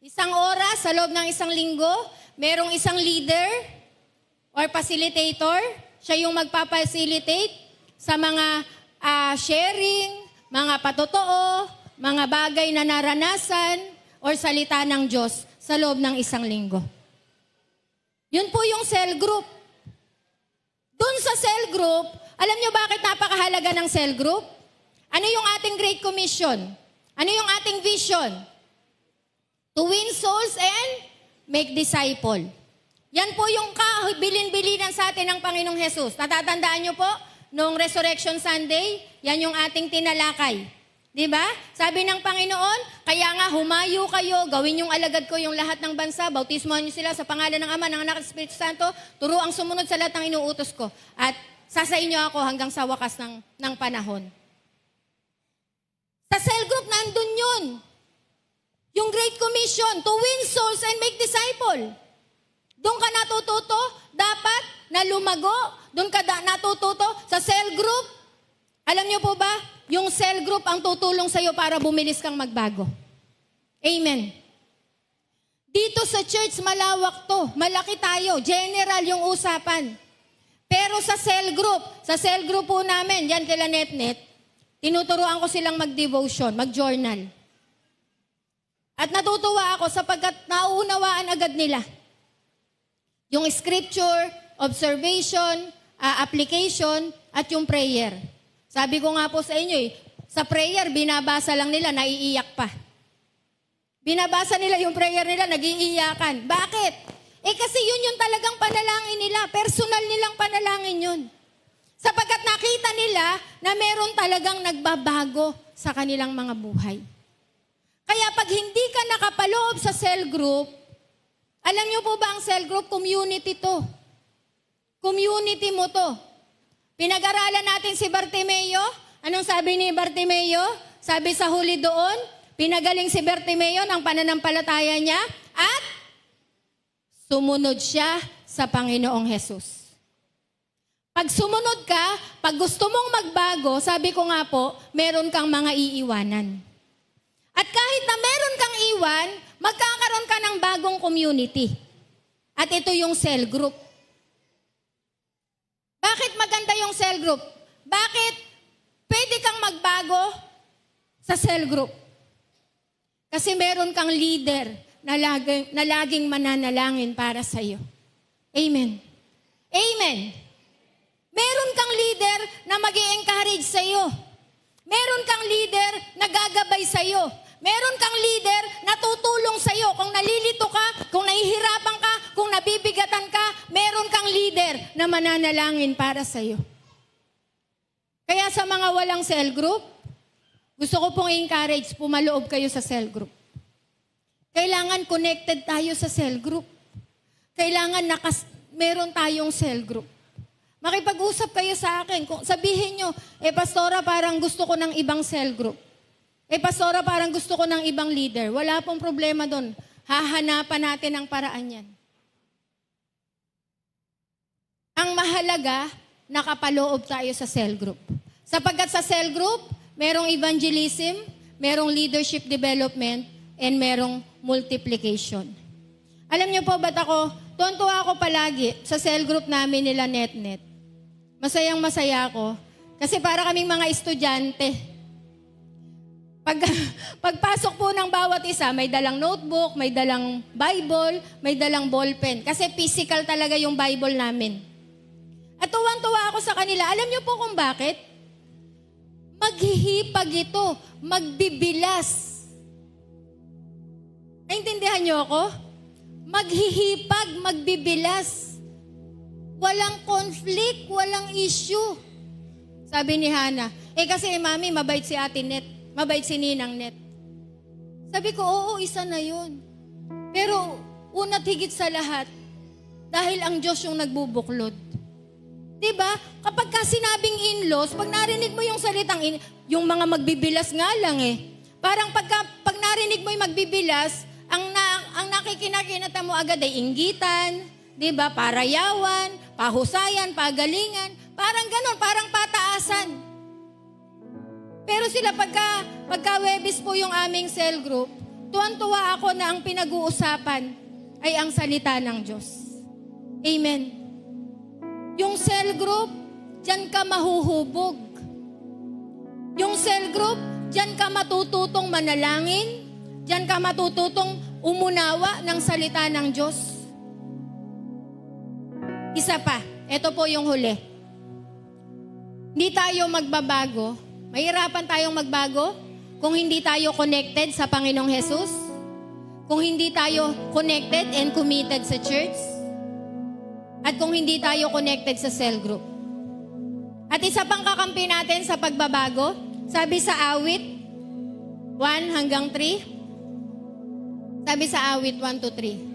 Isang oras sa loob ng isang linggo, merong isang leader or facilitator. Siya yung magpapacilitate sa mga sharing, mga patotoo, mga bagay na naranasan or salita ng Diyos sa loob ng isang linggo. Yun po yung cell group. Doon sa cell group, alam nyo bakit napakahalaga ng cell group? Ano yung ating Great Commission? Ano yung ating vision? To win souls and make disciple. Yan po yung bilin-bilinan sa atin ng Panginoong Jesus. Natatandaan nyo po, noong Resurrection Sunday, yan yung ating tinalakay. Diba? Sabi ng Panginoon, kaya nga humayo kayo, gawin yung alagad ko yung lahat ng bansa, bautismohan nyo sila sa pangalan ng Ama, ng Anak at Espiritu Santo, turo ang sumunod sa lahat ng inuutos ko. At sasain nyo ako hanggang sa wakas ng panahon. Sa cell group, nandun yun. Yung Great Commission, to win souls and make disciple. Doon ka natututo, dapat na lumago. Doon ka natututo sa cell group. Alam niyo po ba, yung cell group ang tutulong sa'yo para bumilis kang magbago. Amen. Dito sa church, malawak to. Malaki tayo. General yung usapan. Pero sa cell group po namin, yan kila Netnet, tinuturuan ko silang mag-devotion, mag-journal. At natutuwa ako sapagkat nauunawaan agad nila. Yung scripture, observation, application, at yung prayer. Sabi ko nga po sa inyo sa prayer, binabasa lang nila, naiiyak pa. Binabasa nila yung prayer nila, nag-iiyakan. Bakit? Kasi yun yung talagang panalangin nila. Personal nilang panalangin yun. Sapagkat nakita nila na meron talagang nagbabago sa kanilang mga buhay. Kaya pag hindi ka nakapaloob sa cell group, alam niyo po ba ang cell group? Community to. Community mo to. Pinag-aralan natin si Bartimeo. Anong sabi ni Bartimeo? Sabi sa huli doon, pinagaling si Bartimeo ng pananampalataya niya at sumunod siya sa Panginoong Jesus. Pag sumunod ka, pag gusto mong magbago, sabi ko nga po, meron kang mga iiwanan. At kahit na meron kang iwan, magkakaroon ka ng bagong community. At ito yung cell group. Bakit maganda yung cell group? Bakit pwede kang magbago sa cell group? Kasi meron kang leader na laging mananalangin para sa iyo. Amen. Amen. Meron kang leader na mag-i-encourage sa iyo. Meron kang leader na gagabay sa iyo. Meron kang leader na tutulong sa iyo. Kung nalilito ka, kung nahihirapan ka, kung nabibigatan ka, meron kang leader na mananalangin para sa iyo. Kaya sa mga walang cell group, gusto ko pong encourage, pumaloob kayo sa cell group. Kailangan connected tayo sa cell group. Kailangan meron tayong cell group. Makipag-usap kayo sa akin. Kung sabihin nyo, Pastora, parang gusto ko ng ibang cell group. Pastora, parang gusto ko ng ibang leader. Wala pong problema doon. Hahanapan natin ang paraan yan. Ang mahalaga, nakapaloob tayo sa cell group. Sapagkat sa cell group, merong evangelism, merong leadership development, and merong multiplication. Alam niyo po ba't tuwan-tuwa ako palagi sa cell group namin nila Netnet. Masayang-masaya ako. Kasi para kaming mga estudyante. Pagpasok po ng bawat isa, may dalang notebook, may dalang Bible, may dalang ballpen. Kasi physical talaga yung Bible namin. At tuwang-tuwa ako sa kanila. Alam niyo po kung bakit? Maghihipag ito. Magbibilas. Naintindihan niyo ako? Maghihipag, magbibilas. Walang conflict, walang issue. Sabi ni Hana, kasi mami, mabait si Ate Net. Mabait si Ninang Net. Sabi ko, oo, isa na yun. Pero una't higit sa lahat, dahil ang Diyos yung nagbubuklod. Diba? Kapag ka sinabing in-laws, pag narinig mo yung salitang yung mga magbibilas nga lang Parang pag narinig mo yung magbibilas, ang nakikinakinata mo agad ay inggitan, diba? Parayawan, pahusayan, pagalingan. Parang ganon, parang pataasan. Pero sila pagka Webis po yung aming cell group, tuwan-tuwa ako na ang pinag-uusapan ay ang salita ng Diyos. Amen. Yung cell group, diyan ka mahuhubog. Yung cell group, diyan ka matututong manalangin, diyan ka matututong umunawa ng salita ng Diyos. Isa pa, ito po yung huli. Hindi tayo magbabago, mahirapan tayong magbago kung hindi tayo connected sa Panginoong Jesus, kung hindi tayo connected and committed sa church, at kung hindi tayo connected sa cell group. At isa pang kakampi natin sa pagbabago, sabi sa awit 1 hanggang 3, sabi sa awit 1 to 3.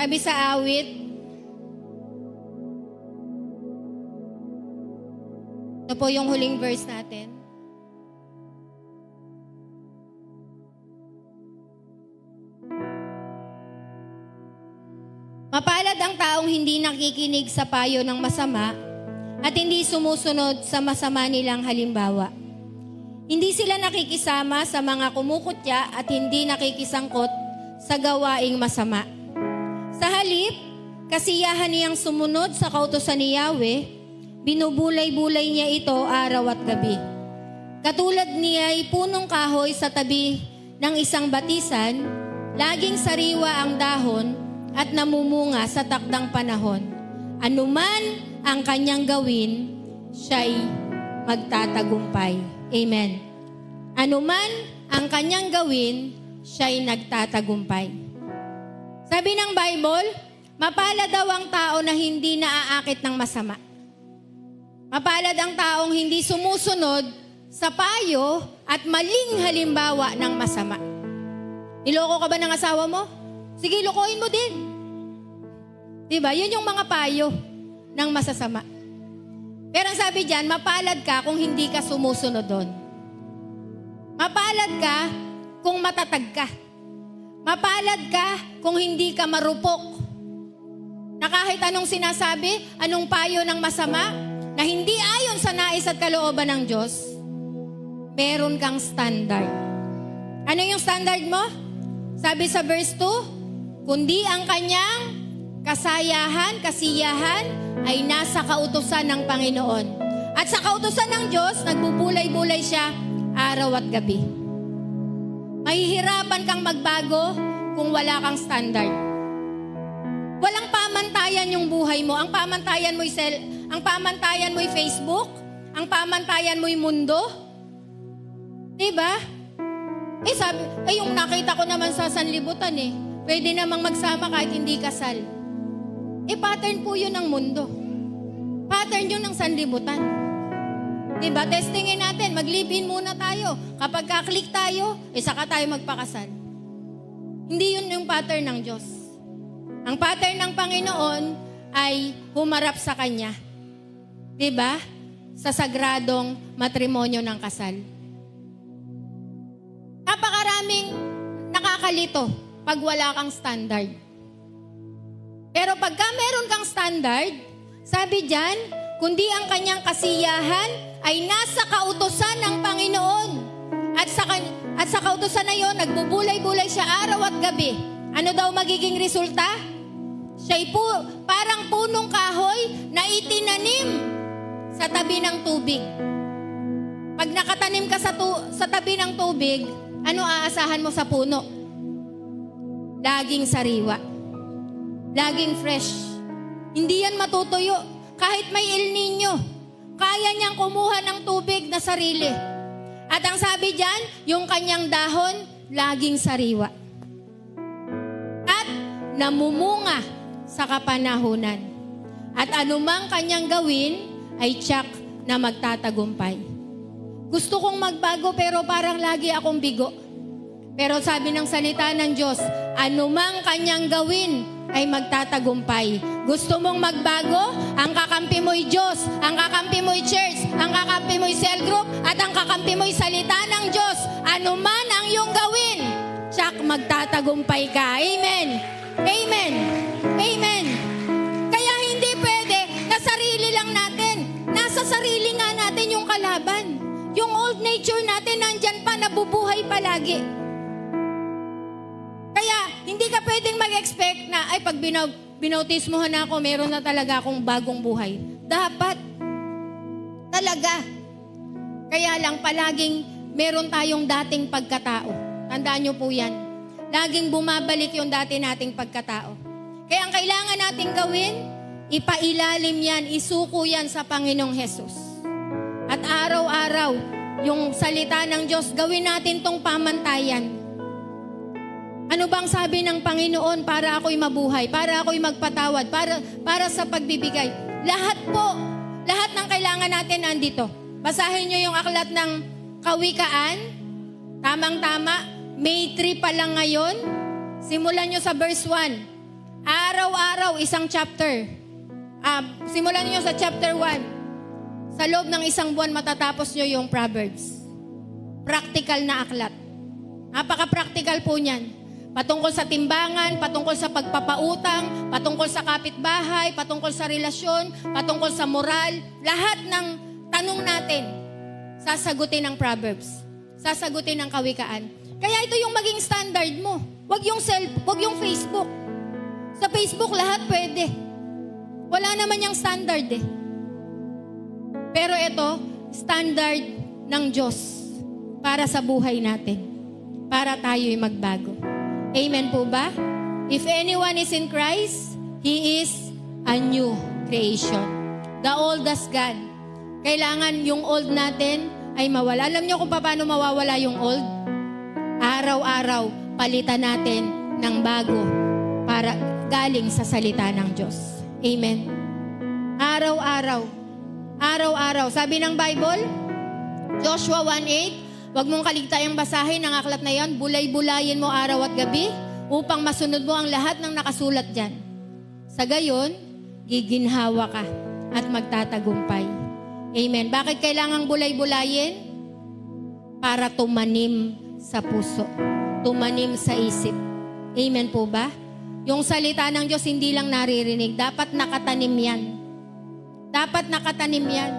Sabi sa awit, ito po yung huling verse natin. Mapalad ang taong hindi nakikinig sa payo ng masama at hindi sumusunod sa masama nilang halimbawa. Hindi sila nakikisama sa mga kumukutya at hindi nakikisangkot sa gawaing masama. Sa halip, kasiyahan niyang sumunod sa kautusan ni Yahweh, binubulay-bulay niya ito araw at gabi. Katulad niya ay punong kahoy sa tabi ng isang batisan, laging sariwa ang dahon at namumunga sa takdang panahon. Anuman ang kanyang gawin, siya'y magtatagumpay. Amen. Anuman ang kanyang gawin, siya'y nagtatagumpay. Sabi ng Bible, mapalad daw ang tao na hindi naaakit ng masama. Mapalad ang taong hindi sumusunod sa payo at maling halimbawa ng masama. Niloko ka ba ng asawa mo? Sige, lokohin mo din. Diba? Yun yung mga payo ng masasama. Pero ang sabi dyan, mapalad ka kung hindi ka sumusunod doon. Mapalad ka kung matatag ka. Mapalad ka kung hindi ka marupok. Na kahit anong sinasabi, anong payo ng masama, na hindi ayon sa nais at kalooban ng Diyos, meron kang standard. Ano yung standard mo? Sabi sa verse 2, kundi ang kanyang kasiyahan ay nasa kautusan ng Panginoon. At sa kautusan ng Diyos, nagbubulay-bulay siya araw at gabi. Mahihirapan kang magbago kung wala kang standard. Walang pamantayan yung buhay mo. Ang pamantayan mo'y Facebook, ang pamantayan mo'y mundo. Diba? Yung nakita ko naman sa sanlibutan pwede namang magsama kahit hindi kasal. Pattern po yun ng mundo. Pattern yun ng sanlibutan. Diba? Testingin natin, mag-live-in muna tayo. Kapag ka-click tayo, saka tayo magpakasal. Hindi yun yung pattern ng Diyos. Ang pattern ng Panginoon ay humarap sa Kanya. Diba? Sa sagradong matrimonyo ng kasal. Napakaraming nakakalito pag wala kang standard. Pero pagka meron kang standard, sabi dyan, kundi ang kanyang kasiyahan ay nasa kautusan ng Panginoon. At sa kautusan na yon, nagbubulay-bulay siya araw at gabi. Ano daw magiging resulta? Siya'y parang punong kahoy na itinanim sa tabi ng tubig. Pag nakatanim ka sa tabi ng tubig, ano aasahan mo sa puno? Laging sariwa. Laging fresh. Hindi yan matutuyo. Kahit may El Nino, kaya niyang kumuha ng tubig na sarili. At ang sabi dyan, yung kanyang dahon, laging sariwa. At namumunga sa kapanahunan. At anumang kanyang gawin, ay tiyak na magtatagumpay. Gusto kong magbago pero parang lagi akong bigo. Pero sabi ng salita ng Diyos, anumang kanyang gawin ay magtatagumpay. Gusto mong magbago? Ang kakampi mo'y Diyos, ang kakampi mo'y church, ang kakampi mo'y cell group, at ang kakampi mo'y salita ng Diyos. Anuman ang iyong gawin, Tsak, magtatagumpay ka. Amen. Amen. Amen. Kaya hindi pwede na sarili lang natin. Nasa sarili nga natin yung kalaban. Yung old nature natin nandyan pa, nabubuhay palagi. Kaya hindi ka pwedeng mag-expect na, ay pag binautismohan na ako, meron na talaga akong bagong buhay. Dapat. Talaga. Kaya lang palaging meron tayong dating pagkatao. Tandaan nyo po yan. Laging bumabalik yung dati nating pagkatao. Kaya ang kailangan nating gawin, ipailalim yan, isuko yan sa Panginoong Hesus. At araw-araw, yung salita ng Diyos, gawin natin tong pamantayan. Ano bang sabi ng Panginoon para ako'y mabuhay, para ako'y magpatawad, para sa pagbibigay? Lahat po, lahat ng kailangan natin nandito. Basahin nyo yung aklat ng Kawikaan. Tamang-tama, May 3 pa lang ngayon. Simulan nyo sa verse 1. Araw-araw, isang chapter. Simulan nyo sa chapter 1. Sa loob ng isang buwan, matatapos nyo yung Proverbs. Practical na aklat. Napaka-practical po niyan. Patungkol sa timbangan, patungkol sa pagpapautang, patungkol sa kapitbahay, patungkol sa relasyon, patungkol sa moral. Lahat ng tanong natin, sasagutin ng Proverbs. Sasagutin ng Kawikaan. Kaya ito yung maging standard mo. Wag yung Facebook. Sa Facebook, lahat pwede. Wala naman yung standard eh. Pero ito, standard ng Diyos para sa buhay natin. Para tayo'y magbago. Amen po ba? If anyone is in Christ, he is a new creation. The old has gone. Kailangan yung old natin ay mawala. Alam niyo kung paano mawawala yung old? Araw-araw, palitan natin ng bago para galing sa salita ng Diyos. Amen. Araw-araw. Araw-araw. Sabi ng Bible, Joshua 1:8, huwag mong kaligtayang basahin ang aklat na yan, bulay-bulayin mo araw at gabi upang masunod mo ang lahat ng nakasulat dyan. Sa gayon, giginhawa ka at magtatagumpay. Amen. Bakit kailangang bulay-bulayin? Para tumanim sa puso. Tumanim sa isip. Amen po ba? Yung salita ng Diyos hindi lang naririnig. Dapat nakatanim yan. Dapat nakatanim yan.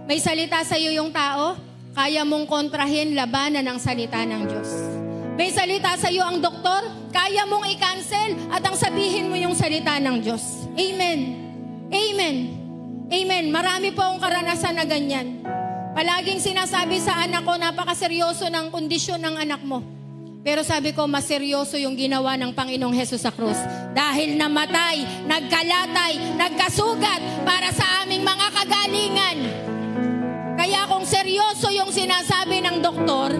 May salita sa iyo yung tao, kaya mong kontrahin labanan ang salita ng Diyos. May salita sa iyo ang doktor, kaya mong i-cancel at ang sabihin mo yung salita ng Diyos. Amen. Amen. Amen. Marami po akong karanasan na ganyan. Palaging sinasabi sa anak ko, napakaseryoso ng kondisyon ng anak mo. Pero sabi ko, mas seryoso yung ginawa ng Panginoong Hesus sa krus. Dahil namatay, nagkalatay, nagkasugat para sa aming mga kagalingan. Kaya kung seryoso yung sinasabi ng doktor,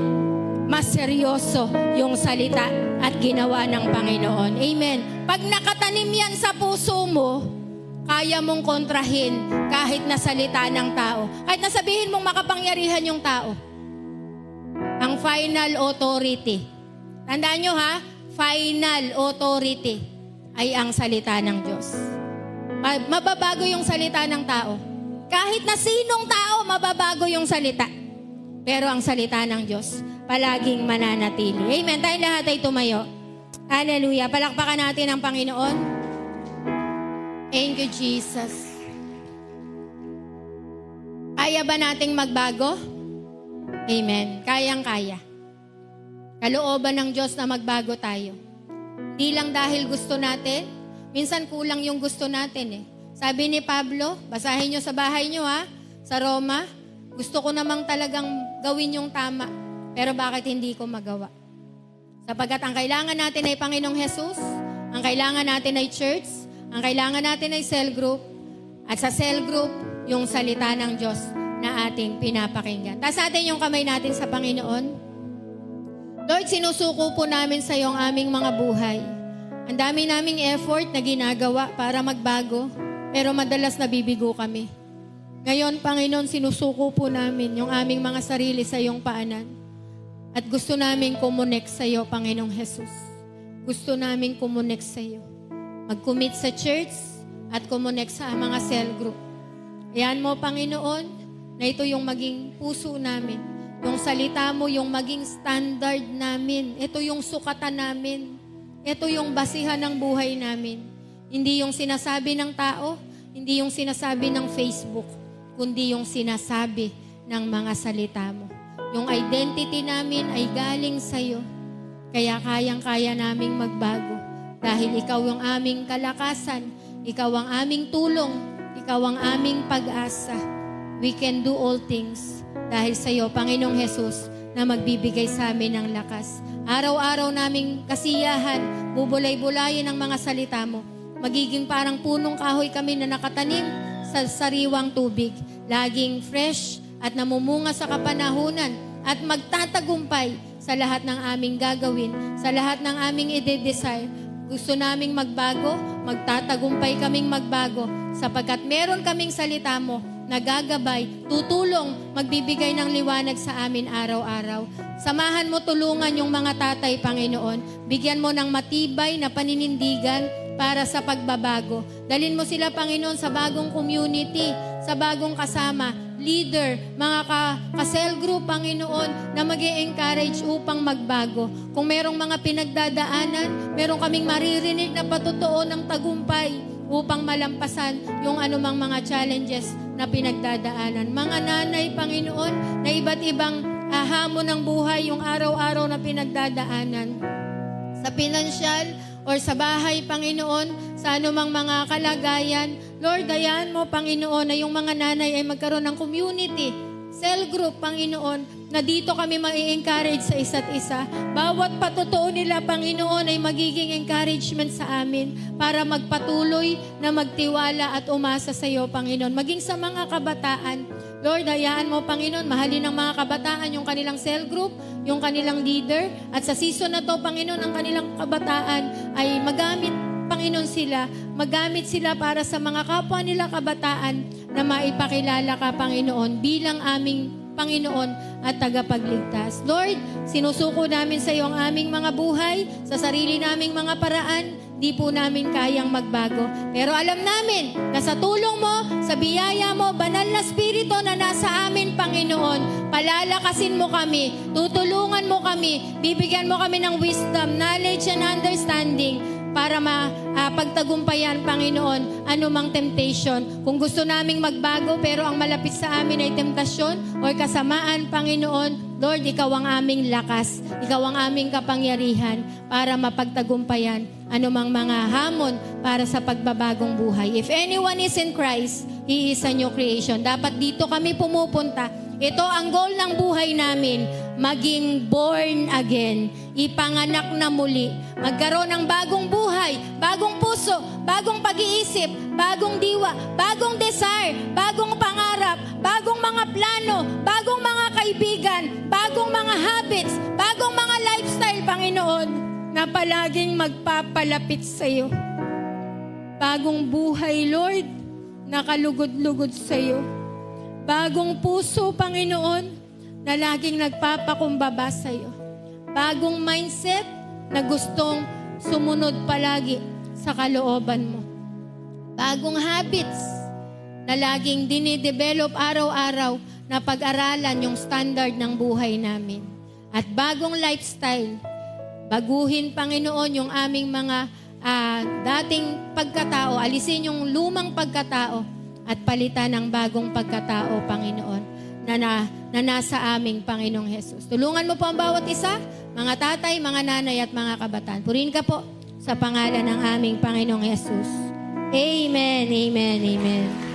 mas seryoso yung salita at ginawa ng Panginoon. Amen. Pag nakatanim yan sa puso mo, kaya mong kontrahin kahit na salita ng tao. Kahit nasabihin mong makapangyarihan yung tao. Ang final authority. Tandaan nyo ha, final authority ay ang salita ng Diyos. Mababago yung salita ng tao. Kahit na sinong tao, mababago yung salita. Pero ang salita ng Diyos, palaging mananatili. Amen. Tayong lahat ay tumayo. Hallelujah. Palakpakan natin ang Panginoon. Thank you, Jesus. Kaya ba nating magbago? Amen. Kayang-kaya. Kalooban ng Diyos na magbago tayo. Hindi lang dahil gusto natin, minsan kulang yung gusto natin eh. Sabi ni Pablo, basahin nyo sa bahay nyo ha, sa Roma, gusto ko namang talagang gawin yung tama, pero bakit hindi ko magawa? Sapagkat ang kailangan natin ay Panginoong Hesus, ang kailangan natin ay church, ang kailangan natin ay cell group, at sa cell group, yung salita ng Diyos na ating pinapakinggan. Taas natin yung kamay natin sa Panginoon. Lord, sinusuko po namin sa iyo ang aming mga buhay. Ang dami naming effort na ginagawa para magbago, pero madalas nabibigo kami. Ngayon, Panginoon, sinusuko po namin yung aming mga sarili sa iyong paanan. At gusto namin kumonek sa iyo, Panginoong Jesus. Gusto namin kumonek sa iyo. Mag-commit sa church at kumonek sa mga cell group. Ayan mo, Panginoon, na ito yung maging puso namin. Yung salita mo, yung maging standard namin. Ito yung sukatan namin. Ito yung basihan ng buhay namin. Hindi yung sinasabi ng tao, hindi yung sinasabi ng Facebook, kundi yung sinasabi ng mga salita mo. Yung identity namin ay galing sa'yo. Kaya kayang-kaya naming magbago. Dahil ikaw yung aming kalakasan, ikaw ang aming tulong, ikaw ang aming pag-asa. We can do all things dahil sa iyo, Panginoong Hesus, na magbibigay sa amin ng lakas. Araw-araw naming kasiyahan, bubulay-bulayin ang mga salita mo. Magiging parang punong kahoy kami na nakatanim sa sariwang tubig. Laging fresh at namumunga sa kapanahunan at magtatagumpay sa lahat ng aming gagawin, sa lahat ng aming ide-desire. Gusto naming magbago, magtatagumpay kaming magbago sapagkat meron kaming salita mo na gagabay, tutulong, magbibigay ng liwanag sa amin araw-araw. Samahan mo, tulungan yung mga tatay, Panginoon. Bigyan mo ng matibay na paninindigan para sa pagbabago. Dalhin mo sila, Panginoon, sa bagong community, sa bagong kasama, leader, mga ka-cell group, Panginoon, na mag-i-encourage upang magbago. Kung merong mga pinagdadaanan, meron kaming maririnig na patotoo ng tagumpay upang malampasan yung anumang mga challenges na pinagdadaanan. Mga nanay, Panginoon, na iba't ibang hamon ng buhay yung araw-araw na pinagdadaanan. Sa pinansyal or sa bahay, Panginoon, sa anumang mga kalagayan, Lord, dayaan mo, Panginoon, na yung mga nanay ay magkaroon ng community, cell group, Panginoon, na dito kami ma-encourage sa isa't isa. Bawat patotoo nila, Panginoon, ay magiging encouragement sa amin para magpatuloy na magtiwala at umasa sa iyo, Panginoon. Maging sa mga kabataan, Lord, dayaan mo, Panginoon, mahalin ng mga kabataan yung kanilang cell group, yung kanilang leader, at sa season na to, Panginoon, ang kanilang kabataan ay magamit sila para sa mga kapwa nila kabataan na maipakilala ka, Panginoon, bilang aming Panginoon at tagapagligtas. Lord, sinusuko namin sa iyo ang aming mga buhay, sa sarili naming mga paraan, di po namin kayang magbago. Pero alam namin na sa tulong mo, sa biyaya mo, banal na spirito na nasa amin, Panginoon, palalakasin mo kami, tutulungan mo kami, bibigyan mo kami ng wisdom, knowledge, and understanding para pagtagumpayan, Panginoon, anumang temptation. Kung gusto naming magbago pero ang malapit sa amin ay temptasyon o kasamaan, Panginoon, Lord, ikaw ang aming lakas, ikaw ang aming kapangyarihan para mapagtagumpayan anumang mga hamon para sa pagbabagong buhay. If anyone is in Christ, He is a new creation. Dapat dito kami pumupunta. Ito ang goal ng buhay namin, maging born again, ipanganak na muli, magkaroon ng bagong buhay, bagong puso, bagong pag-iisip, bagong diwa, bagong desire, bagong pangarap, bagong mga plano, bagong mga kaibigan, bagong mga habits, bagong mga lifestyle, Panginoon, na palaging magpapalapit sa iyo. Bagong buhay, Lord, nakalugod-lugod sa iyo. Bagong puso, Panginoon, na laging nagpapakumbaba sa iyo. Bagong mindset na gustong sumunod palagi sa kalooban mo. Bagong habits na laging dinidevelop araw-araw na pag-aralan yung standard ng buhay namin. At bagong lifestyle, baguhin, Panginoon, yung aming mga dating pagkatao, alisin yung lumang pagkatao at palitan ng bagong pagkatao, Panginoon, na nasa aming Panginoong Hesus. Tulungan mo po ang bawat isa, mga tatay, mga nanay at mga kabataan. Purihin ka po sa pangalan ng aming Panginoong Hesus. Amen, amen, amen.